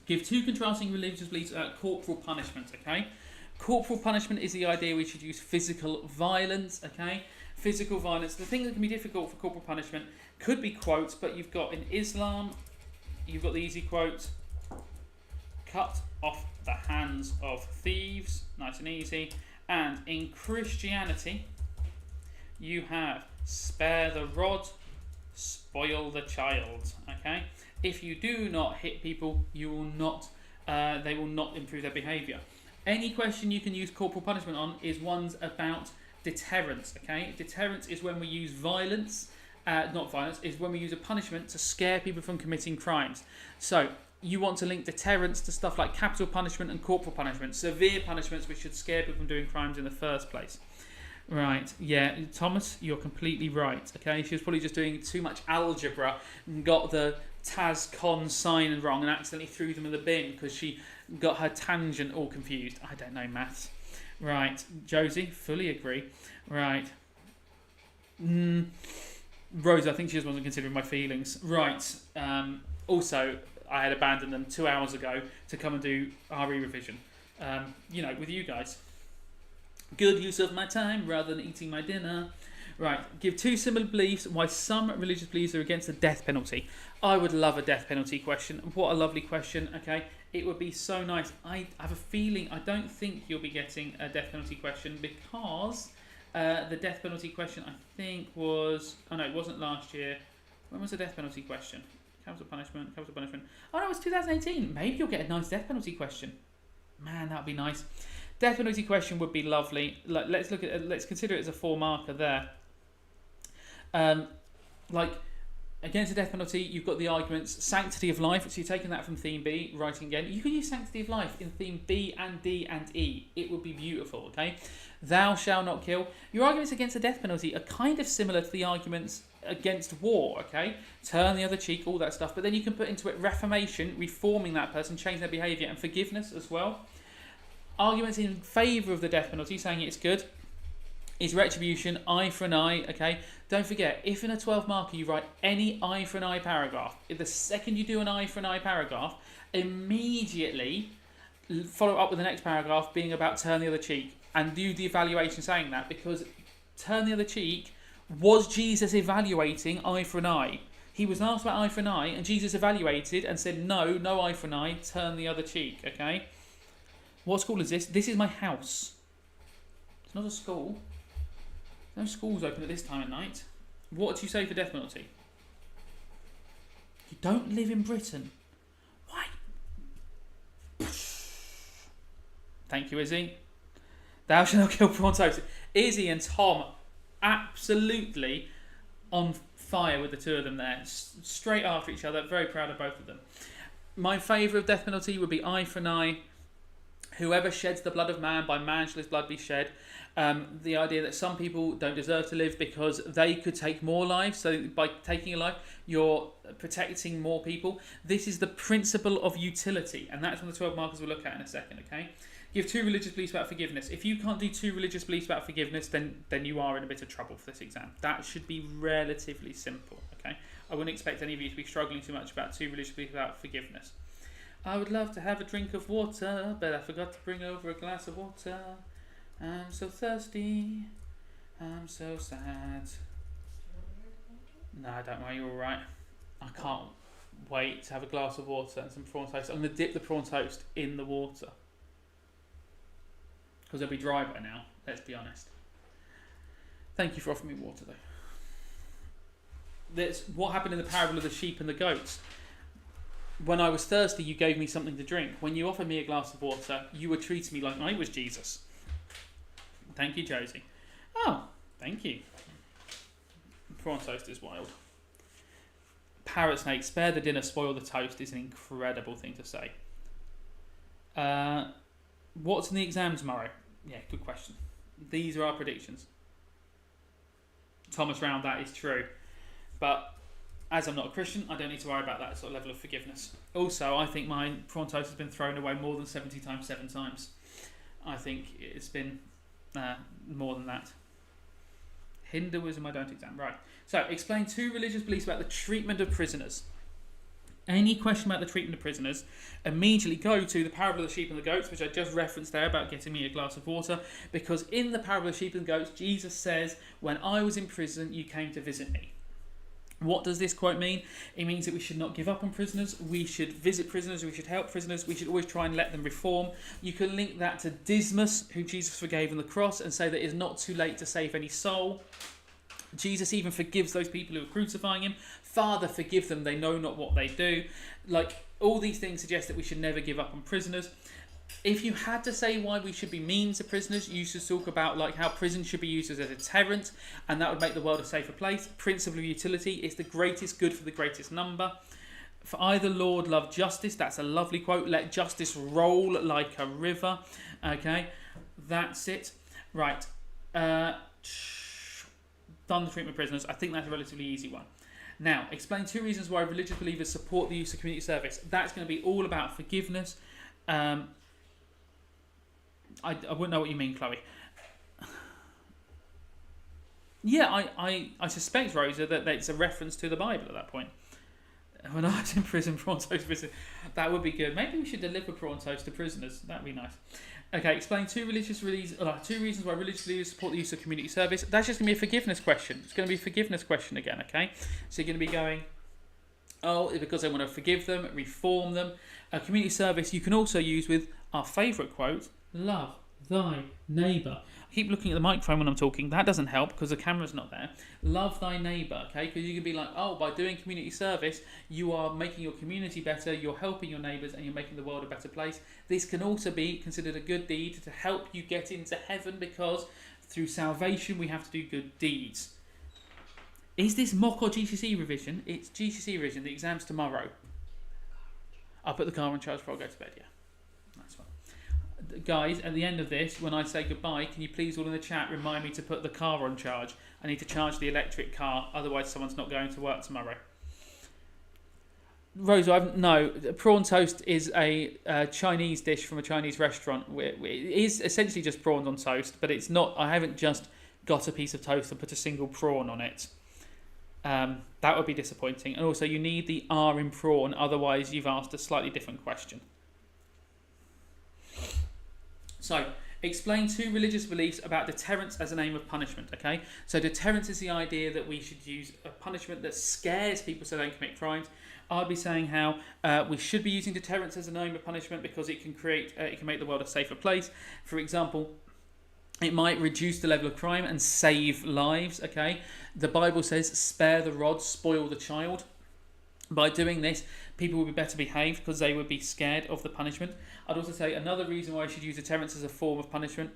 give 2 contrasting religious beliefs corporal punishment, okay? Corporal punishment is the idea we should use physical violence, okay? Physical violence. The thing that can be difficult for corporal punishment could be quotes, but you've got in Islam, you've got the easy quote, cut off the hands of thieves, nice and easy. And in Christianity, you have spare the rod, spoil the child, okay? If you do not hit people, you will not. They will not improve their behaviour. Any question you can use corporal punishment on is ones about deterrence. Okay, deterrence is when we use violence, not violence. Is when we use a punishment to scare people from committing crimes. So you want to link deterrence to stuff like capital punishment and corporal punishment, severe punishments which should scare people from doing crimes in the first place. Right, yeah, Thomas, you're completely right. Okay, she was probably just doing too much algebra and got the TAS-CON sign wrong and accidentally threw them in the bin because she got her tangent all confused. I don't know maths. Right, Josie, fully agree. Right. Rosa, I think she just wasn't considering my feelings. Right, also, I had abandoned them 2 hours ago to come and do RE revision. With you guys. Good use of my time rather than eating my dinner. Right, give 2 similar beliefs why some religious beliefs are against the death penalty. I would love a death penalty question. What a lovely question, okay? It would be so nice. I have a feeling, I don't think you'll be getting a death penalty question because the death penalty question I think was, oh no, it wasn't last year. When was the death penalty question? Capital punishment. Oh no, it was 2018. Maybe you'll get a nice death penalty question. Man, that would be nice. Death penalty question would be lovely. Let's consider it as a 4-marker there. Against the death penalty, you've got the arguments sanctity of life, so you're taking that from theme B, writing again. You can use sanctity of life in theme B and D and E. It would be beautiful, okay? Thou shalt not kill. Your arguments against the death penalty are kind of similar to the arguments against war, okay? Turn the other cheek, all that stuff. But then you can put into it reformation, reforming that person, change their behaviour, and forgiveness as well. Arguments in favour of the death penalty, saying it's good, is retribution, eye for an eye, okay? Don't forget, if in a 12-marker you write any eye for an eye paragraph, if the second you do an eye for an eye paragraph, immediately follow up with the next paragraph being about turn the other cheek, and do the evaluation saying that, because turn the other cheek was Jesus evaluating eye for an eye. He was asked about eye for an eye, and Jesus evaluated and said, no eye for an eye, turn the other cheek, okay? What school is this? This is my house. It's not a school. No schools open at this time of night. What do you say for death penalty? You don't live in Britain. Why? Thank you, Izzy. Thou shalt not kill prawn toast. Izzy and Tom, absolutely on fire with the two of them there. Straight after each other. Very proud of both of them. My favourite of death penalty would be eye for an eye. Whoever sheds the blood of man, by man shall his blood be shed. The idea that some people don't deserve to live because they could take more lives. So by taking a life, you're protecting more people. This is the principle of utility. And that's one of the 12 markers we'll look at in a second, okay? Give 2 religious beliefs about forgiveness. If you can't do 2 religious beliefs about forgiveness, then you are in a bit of trouble for this exam. That should be relatively simple, okay? I wouldn't expect any of you to be struggling too much about 2 religious beliefs about forgiveness. I would love to have a drink of water, but I forgot to bring over a glass of water. I'm so thirsty. I'm so sad. No, don't worry, you're all right. I can't wait to have a glass of water and some prawn toast. I'm going to dip the prawn toast in the water. Because they'll be dry by now, let's be honest. Thank you for offering me water, though. That's what happened in the parable of the sheep and the goats. When I was thirsty, you gave me something to drink. When you offered me a glass of water, you were treating me like I was Jesus. Thank you, Josie. Oh, thank you. Prawn toast is wild. Parrot snake, spare the dinner, spoil the toast is an incredible thing to say. What's in the exam tomorrow? Yeah, good question. These are our predictions. Thomas Round, that is true. But as I'm not a Christian, I don't need to worry about that sort of level of forgiveness. Also, I think my prawn toast has been thrown away more than 70 times 7 times. I think it's been more than that. Hinduism, I don't exam. Right. So, explain 2 religious beliefs about the treatment of prisoners. Any question about the treatment of prisoners, immediately go to the parable of the sheep and the goats, which I just referenced there about getting me a glass of water, because in the parable of the sheep and the goats, Jesus says, when I was in prison, you came to visit me. What does this quote mean? It means that we should not give up on prisoners, we should visit prisoners, we should help prisoners, we should always try and let them reform. You can link that to Dismas, who Jesus forgave on the cross, and say that it's not too late to save any soul. Jesus even forgives those people who are crucifying him. Father, forgive them, they know not what they do. Like, all these things suggest that we should never give up on prisoners. If you had to say why we should be mean to prisoners, you should talk about like how prison should be used as a deterrent, and that would make the world a safer place. Principle of utility is the greatest good for the greatest number. For I, the Lord, love justice. That's a lovely quote. Let justice roll like a river. Okay, that's it. Right. Done the treatment of prisoners. I think that's a relatively easy one. Now, explain 2 reasons why religious believers support the use of community service. That's going to be all about forgiveness. I wouldn't know what you mean, Chloe. Yeah, I suspect, Rosa, that it's a reference to the Bible at that point. When I was in prison, prawn toast visit. That would be good. Maybe we should deliver prawn toast to prisoners. That would be nice. Okay, explain two reasons why religious leaders support the use of community service. That's just going to be a forgiveness question. It's going to be a forgiveness question again, okay? So you're going to be going, because they want to forgive them, reform them. Community service you can also use with our favourite quote, love thy neighbour. I keep looking at the microphone when I'm talking. That doesn't help because the camera's not there. Love thy neighbour, okay? Because you can be like, by doing community service, you are making your community better, you're helping your neighbours, and you're making the world a better place. This can also be considered a good deed to help you get into heaven, because through salvation we have to do good deeds. Is this mock or GCSE revision? It's GCSE revision. The exam's tomorrow. I'll put the car on charge before I go to bed, yeah. That's fine. Guys, at the end of this, when I say goodbye, can you please all in the chat remind me to put the car on charge? I need to charge the electric car, otherwise someone's not going to work tomorrow. Rose, no, prawn toast is a Chinese dish from a Chinese restaurant. It is essentially just prawns on toast, but it's not. I haven't just got a piece of toast and put a single prawn on it. That would be disappointing. And also, you need the R in prawn, otherwise you've asked a slightly different question. So, explain two religious beliefs about deterrence as an aim of punishment, okay? So deterrence is the idea that we should use a punishment that scares people so they don't commit crimes. I'd be saying how we should be using deterrence as an aim of punishment because it can make the world a safer place. For example, it might reduce the level of crime and save lives, okay? The Bible says, spare the rod, spoil the child. By doing this, people would be better behaved because they would be scared of the punishment. I'd also say another reason why I should use deterrence as a form of punishment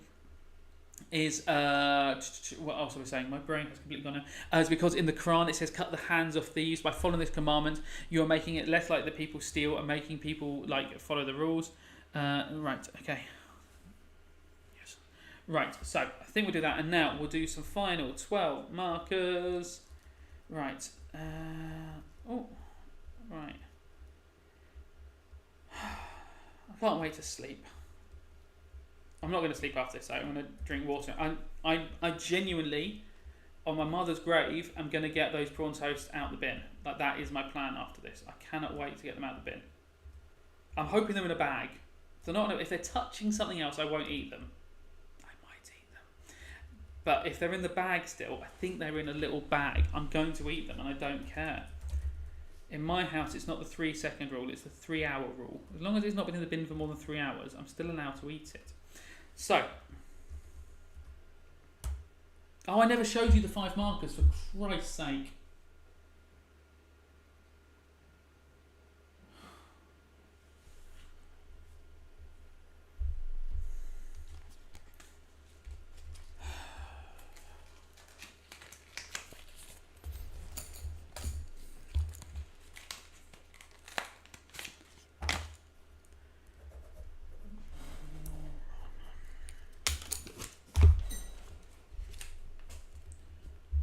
is, what else was I saying? My brain has completely gone now. Is because in the Quran it says, cut the hands of thieves. By following this commandment, you're making it less like that people steal and making people follow the rules. Right, okay. Yes. Right, so I think we'll do that. And now we'll do some final 12 markers. Right. Right. I can't wait to sleep. I'm not going to sleep after this, so I'm going to drink water. I genuinely, on my mother's grave, I'm going to get those prawn toasts out the bin. That is my plan after this. I cannot wait to get them out the bin. I'm hoping they're in a bag. If they're touching something else, I won't eat them. I might eat them. But if they're in the bag still, I think they're in a little bag. I'm going to eat them, and I don't care. In my house, it's not the 3-second rule, it's the 3-hour rule. As long as it's not been in the bin for more than 3 hours, I'm still allowed to eat it. So. I never showed you the 5 markers, for Christ's sake.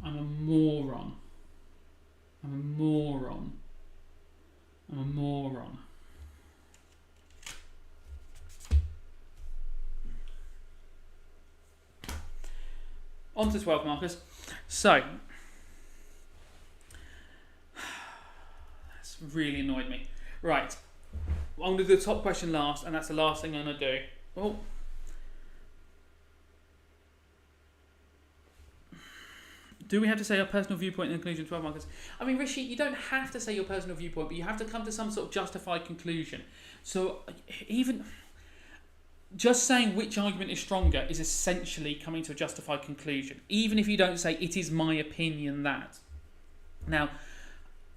I'm a moron. On to 12 markers. So, that's really annoyed me. Right, I'm going to do the top question last, and that's the last thing I'm going to do. Oh. Do we have to say our personal viewpoint in the conclusion of 12 markers? I mean, Rishi, you don't have to say your personal viewpoint, but you have to come to some sort of justified conclusion. So even just saying which argument is stronger is essentially coming to a justified conclusion, even if you don't say it is my opinion that. Now,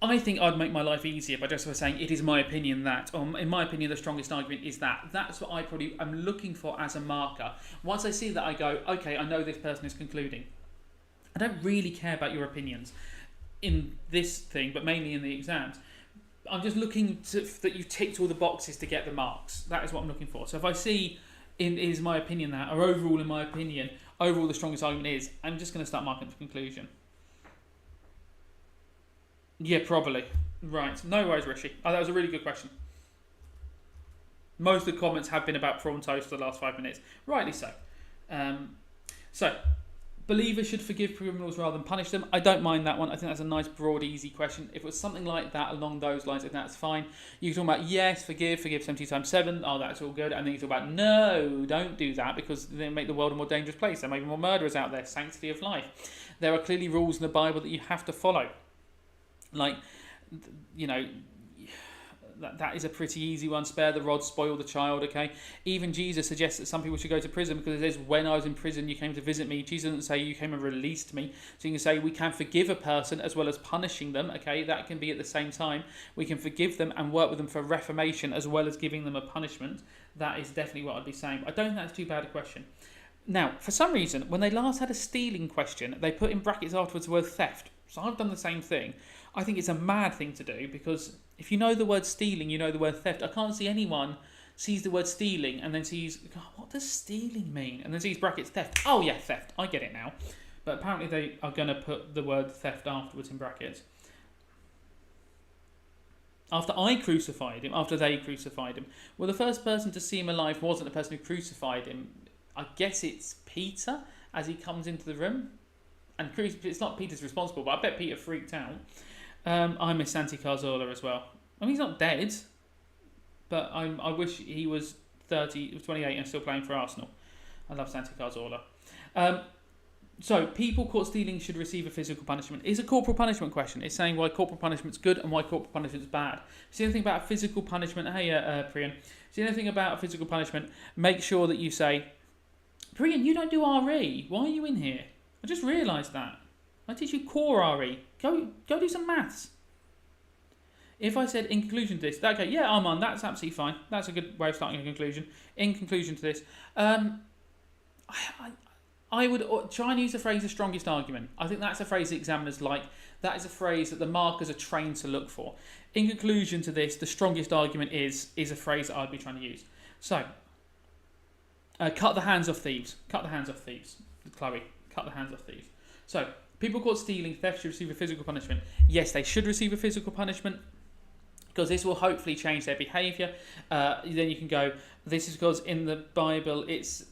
I think I'd make my life easier by just saying it is my opinion that, or in my opinion the strongest argument is that. That's what I probably am looking for as a marker. Once I see that, I go, okay, I know this person is concluding. I don't really care about your opinions in this thing, but mainly in the exams. I'm just looking that you ticked all the boxes to get the marks. That is what I'm looking for. So if I see is my opinion that, or overall in my opinion, overall the strongest argument is, I'm just going to start marking for conclusion. Yeah, probably. Right. No worries, Rishi. That was a really good question. Most of the comments have been about prawn toast for the last 5 minutes. Rightly so. So, believers should forgive criminals rather than punish them. I don't mind that one. I think that's a nice, broad, easy question. If it was something like that along those lines, then that's fine. You can talk about, yes, forgive 70 times 7. Oh, that's all good. And then you talk about, no, don't do that because they make the world a more dangerous place. There may be more murderers out there. Sanctity of life. There are clearly rules in the Bible that you have to follow. Like, you know, that is a pretty easy one. Spare the rod, spoil the child, okay? Even Jesus suggests that some people should go to prison because it says, when I was in prison, you came to visit me. Jesus doesn't say you came and released me. So you can say we can forgive a person as well as punishing them, okay? That can be at the same time. We can forgive them and work with them for reformation as well as giving them a punishment. That is definitely what I'd be saying. I don't think that's too bad a question. Now, for some reason, when they last had a stealing question, they put in brackets afterwards the word theft. So I've done the same thing. I think it's a mad thing to do because if you know the word stealing, you know the word theft. I can't see anyone sees the word stealing and then sees, God, what does stealing mean? And then sees brackets theft. Oh yeah, theft. I get it now. But apparently they are going to put the word theft afterwards in brackets. After they crucified him. Well, the first person to see him alive wasn't the person who crucified him. I guess it's Peter as he comes into the room. And it's not Peter's responsible, but I bet Peter freaked out. I miss Santi Cazorla as well. I mean, he's not dead, but I wish he was 28 and still playing for Arsenal. I love Santi Cazorla. So, people caught stealing should receive a physical punishment. It's a corporal punishment question. It's saying why corporal punishment's good and why corporal punishment's bad. See anything about physical punishment? Hey, Priyan. See anything about physical punishment? Make sure that you say, Priyan, you don't do RE. Why are you in here? I just realised that. I teach you core RE. Go do some maths. If I said in conclusion to this, okay, yeah, Armand, that's absolutely fine. That's a good way of starting a conclusion. In conclusion to this, I would try and use the phrase the strongest argument. I think that's a phrase the examiners like. That is a phrase that the markers are trained to look for. In conclusion to this, the strongest argument is a phrase that I'd be trying to use. So, cut the hands off thieves. Cut the hands off thieves. Chloe, cut the hands off thieves. So, people caught stealing, theft should receive a physical punishment. Yes, they should receive a physical punishment because this will hopefully change their behaviour. Then you can go, this is because in the Bible it's...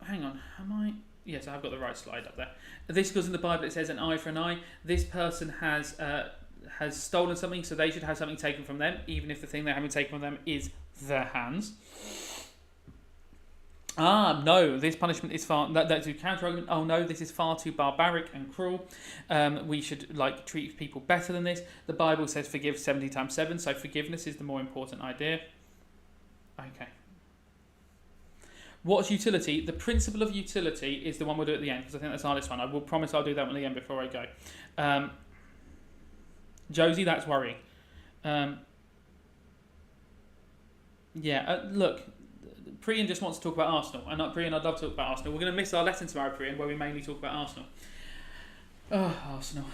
Hang on, am I... Yes, I've got the right slide up there. This is because in the Bible it says an eye for an eye. This person has stolen something, so they should have something taken from them, even if the thing they're having taken from them is their hands. No, this punishment is far... That's a counter-argument. Oh, no, this is far too barbaric and cruel. We should, treat people better than this. The Bible says forgive 70 times 7, so forgiveness is the more important idea. Okay. What's utility? The principle of utility is the one we'll do at the end, because I think that's the hardest one. I will promise I'll do that one at the end before I go. Josie, that's worrying. Look... Priyan just wants to talk about Arsenal. And Priyan, I'd love to talk about Arsenal. We're going to miss our lesson tomorrow, Priyan, where we mainly talk about Arsenal. Oh, Arsenal.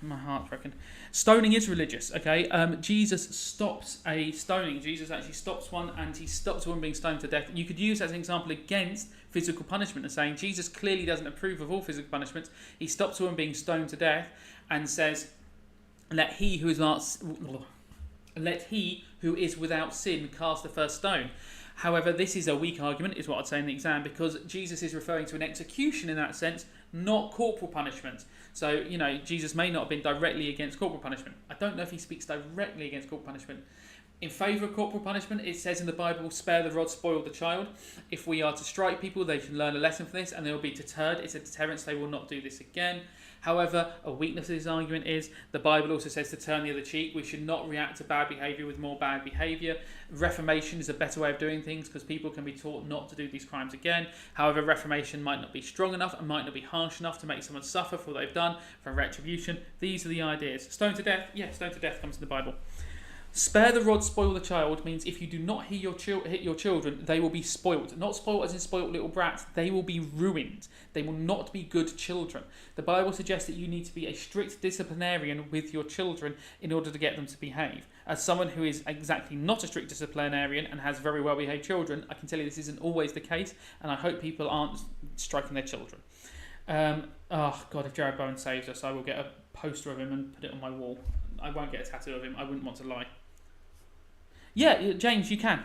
My heart's broken. Stoning is religious, okay? Jesus stops a stoning. Jesus actually stops one, and he stops one being stoned to death. You could use that as an example against physical punishment and saying Jesus clearly doesn't approve of all physical punishments. He stops one being stoned to death and says, let he who is without sin cast the first stone. However, this is a weak argument, is what I'd say in the exam, because Jesus is referring to an execution in that sense, not corporal punishment. So, Jesus may not have been directly against corporal punishment. I don't know if he speaks directly against corporal punishment. In favour of corporal punishment, it says in the Bible, spare the rod, spoil the child. If we are to strike people, they can learn a lesson from this and they will be deterred. It's a deterrence, they will not do this again. However, a weakness of this argument is the Bible also says to turn the other cheek. We should not react to bad behaviour with more bad behaviour. Reformation is a better way of doing things because people can be taught not to do these crimes again. However, reformation might not be strong enough and might not be harsh enough to make someone suffer for what they've done, for retribution. These are the ideas. Stone to death? Yeah, stone to death comes in the Bible. Spare the rod, spoil the child means if you do not hit your children, they will be spoilt. Not spoilt as in spoilt little brats. They will be ruined. They will not be good children. The Bible suggests that you need to be a strict disciplinarian with your children in order to get them to behave. As someone who is exactly not a strict disciplinarian and has very well behaved children, I can tell you this isn't always the case, and I hope people aren't striking their children. If Jared Bowen saves us, I will get a poster of him and put it on my wall. I won't get a tattoo of him. I wouldn't want to lie. Yeah, James, you can.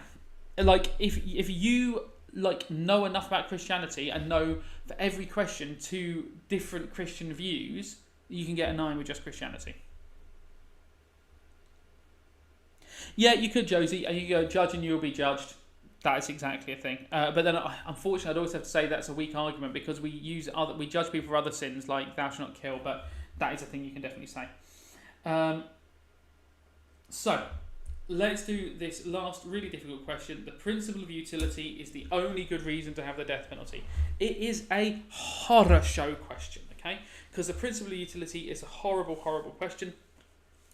If you know enough about Christianity and know for every question 2 different Christian views, you can get a 9 with just Christianity. Yeah, you could, Josie, and you go judge and you'll be judged. That is exactly a thing. But then, unfortunately, I'd also have to say that's a weak argument because we judge people for other sins like thou shalt not kill. But that is a thing you can definitely say. So, let's do this last really difficult question. The principle of utility is the only good reason to have the death penalty. It is a horror show question, okay? Because the principle of utility is a horrible, horrible question.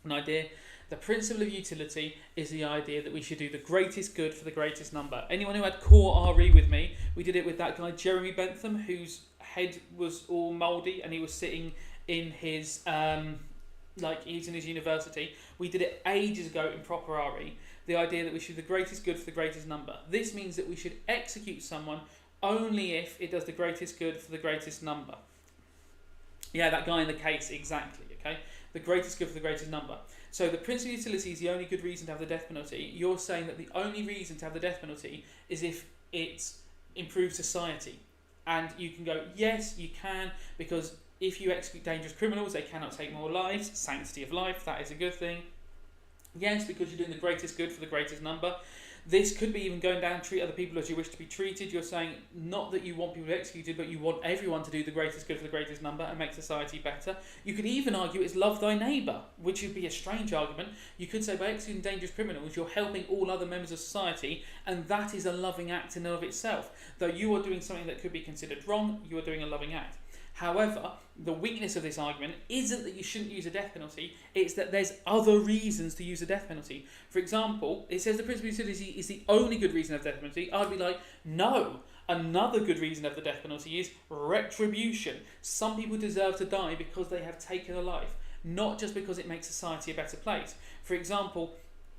An idea. The principle of utility is the idea that we should do the greatest good for the greatest number. Anyone who had core RE with me, we did it with that guy Jeremy Bentham, whose head was all mouldy and he was sitting in his he's in his university. We did it ages ago in proper RE. The idea that we should do the greatest good for the greatest number. This means that we should execute someone only if it does the greatest good for the greatest number. Yeah, that guy in the case, exactly, okay? The greatest good for the greatest number. So the principle of utility is the only good reason to have the death penalty. You're saying that the only reason to have the death penalty is if it improves society. And you can go, yes, you can, because if you execute dangerous criminals, they cannot take more lives. Sanctity of life, that is a good thing. Yes, because you're doing the greatest good for the greatest number. This could be even going down, treat other people as you wish to be treated. You're saying not that you want people executed, but you want everyone to do the greatest good for the greatest number and make society better. You could even argue it's love thy neighbour, which would be a strange argument. You could say by executing dangerous criminals, you're helping all other members of society, and that is a loving act in and of itself. Though you are doing something that could be considered wrong, you are doing a loving act. However, the weakness of this argument isn't that you shouldn't use a death penalty, it's that there's other reasons to use a death penalty. For example, it says the principle of utility is the only good reason of the death penalty. I'd be like, no, another good reason of the death penalty is retribution. Some people deserve to die because they have taken a life, not just because it makes society a better place. For example,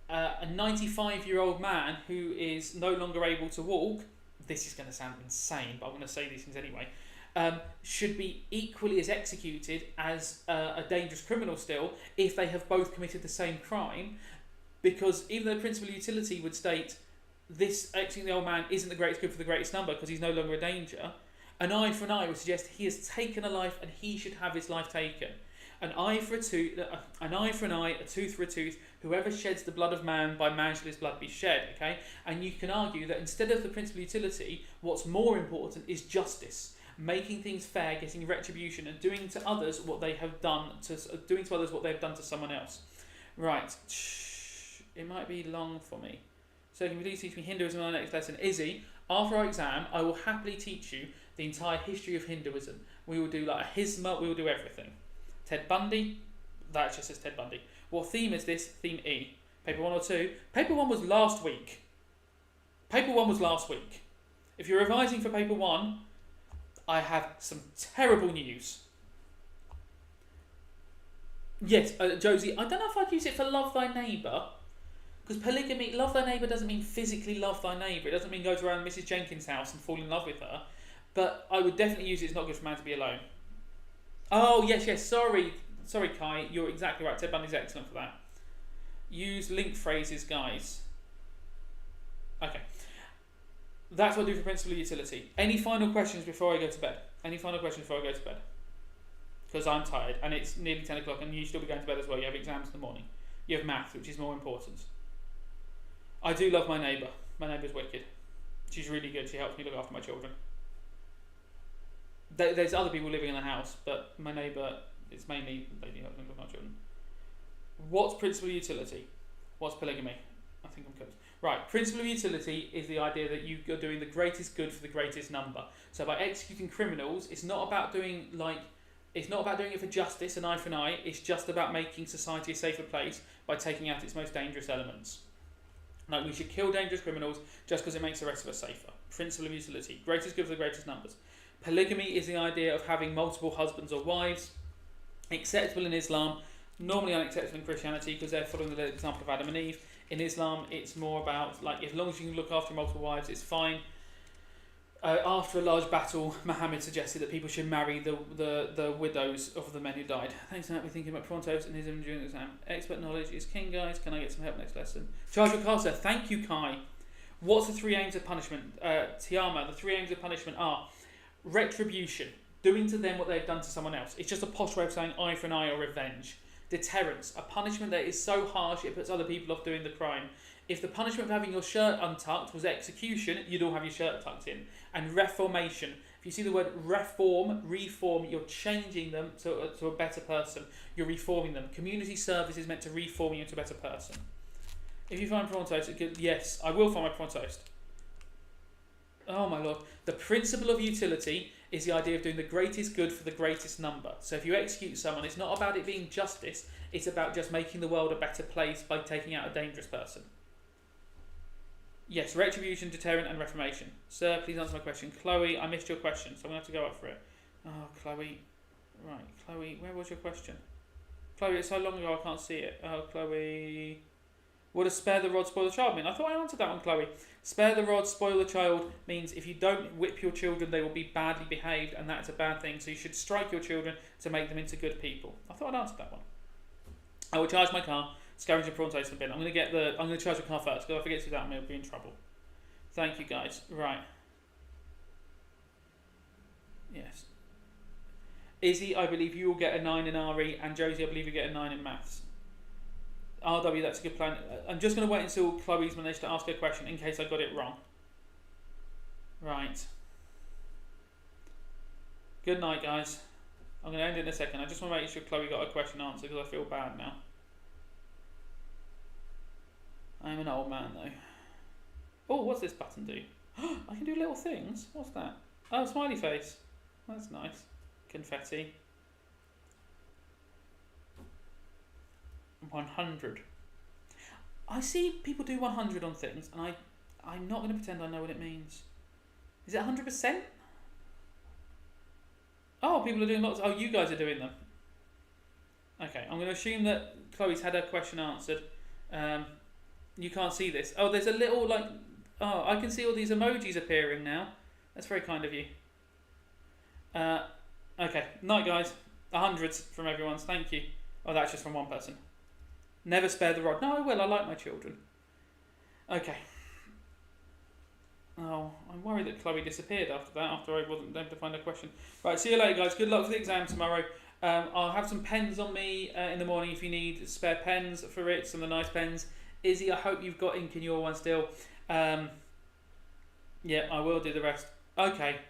a 95-year-old man who is no longer able to walk, this is going to sound insane, but I'm going to say these things anyway, should be equally as executed as a dangerous criminal still if they have both committed the same crime, because even though the principle of utility would state this executing the old man isn't the greatest good for the greatest number because he's no longer a danger, an eye for an eye would suggest he has taken a life and he should have his life taken. An eye for an eye for an eye, a tooth for a tooth. Whoever sheds the blood of man, by man shall his blood be shed. Okay, and you can argue that instead of the principle of utility, what's more important is justice. Making things fair, getting retribution, and doing to others what they have done to someone else. Right, it might be long for me. So can you please teach me Hinduism in our next lesson? Izzy, after our exam, I will happily teach you the entire history of Hinduism. We will do like a hisma, we will do everything. Ted Bundy, that just says Ted Bundy. What theme is this? Theme E. Paper 1 or 2? Paper 1 was last week. If you're revising for paper 1, I have some terrible news. Yes, Josie, I don't know if I'd use it for love thy neighbour, because polygamy, love thy neighbour doesn't mean physically love thy neighbour. It doesn't mean go to around Mrs. Jenkins' house and fall in love with her. But I would definitely use it. It's not good for a man to be alone. Oh, yes, sorry, Kai, you're exactly right. Ted Bundy's excellent for that. Use link phrases, guys. Okay. That's what I do for principle of utility. Any final questions before I go to bed? Because I'm tired and it's nearly 10 o'clock and you should still be going to bed as well. You have exams in the morning. You have maths, which is more important. I do love my neighbour. My neighbour's wicked. She's really good. She helps me look after my children. There's other people living in the house, but my neighbour, it's mainly lady helping look after my children. What's principle of utility? What's polygamy? I think I'm covered. Right, principle of utility is the idea that you are doing the greatest good for the greatest number. So by executing criminals, it's not about doing it for justice, an eye for an eye. It's just about making society a safer place by taking out its most dangerous elements. Like, we should kill dangerous criminals just because it makes the rest of us safer. Principle of utility, greatest good for the greatest numbers. Polygamy is the idea of having multiple husbands or wives. Acceptable in Islam, normally unacceptable in Christianity because they're following the example of Adam and Eve. In Islam, it's more about, like, as long as you can look after multiple wives, it's fine. After a large battle, Muhammad suggested that people should marry the widows of the men who died. Thanks for thinking about Prontos and his during the exam. Expert knowledge is king, guys. Can I get some help next lesson? Charge your car, sir. Thank you, Kai. What's the three aims of punishment? Tiama, the three aims of punishment are retribution, doing to them what they've done to someone else. It's just a posh way of saying eye for an eye or revenge. Deterrence, a punishment that is so harsh it puts other people off doing the crime. If the punishment of having your shirt untucked was execution, you'd all have your shirt tucked in. And reformation, if you see the word reform, you're changing them to a better person. You're reforming them. Community service is meant to reform you into a better person. If you find prawn toast, yes, I will find my prawn toast. Oh my lord. The principle of utility is the idea of doing the greatest good for the greatest number. So if you execute someone, it's not about it being justice, it's about just making the world a better place by taking out a dangerous person. Yes, retribution, deterrent and reformation. Sir, please answer my question. Chloe, I missed your question, so I'm going to have to go up for it. Oh, Chloe. Right, Chloe, where was your question? Chloe, it's so long ago I can't see it. Oh, Chloe. What does spare the rod, spoil the child mean? I thought I answered that one, Chloe. Spare the rod, spoil the child means if you don't whip your children, they will be badly behaved, and that's a bad thing. So you should strike your children to make them into good people. I thought I'd answered that one. I will charge my car, scavenge and prawn toast in the bin. I'm going to charge the car first, because if I forget to do that, I'm going to be in trouble. Thank you, guys. Right. Yes. Izzy, I believe you will get a 9 in RE, and Josie, I believe you get a 9 in maths. RW, that's a good plan. I'm just going to wait until Chloe's managed to ask her question in case I got it wrong. Right. Good night, guys. I'm going to end it in a second. I just want to make sure Chloe got her question answered because I feel bad now. I'm an old man, though. Oh, what's this button do? I can do little things. What's that? Oh, smiley face. That's nice. Confetti. 100. I see people do 100 on things, and I'm not going to pretend I know what it means. Is it 100%? Oh, people are doing lots. Oh, you guys are doing them. Okay, I'm going to assume that Chloe's had her question answered. You can't see this. Oh, there's a little like. Oh, I can see all these emojis appearing now. That's very kind of you. Okay, night, guys. 100s from everyone's. Thank you. Oh, that's just from one person. Never spare the rod. No, I will. I like my children. Okay. Oh, I'm worried that Chloe disappeared after that, after I wasn't able to find a question. Right, see you later, guys. Good luck for the exam tomorrow. I'll have some pens on me in the morning if you need spare pens for it, some of the nice pens. Izzy, I hope you've got ink in your one still. Yeah, I will do the rest. Okay.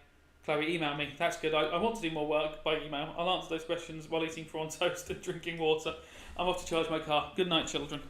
Chloe, email me. That's good. I want to do more work by email. I'll answer those questions while eating prawn toast and drinking water. I'm off to charge my car. Good night, children.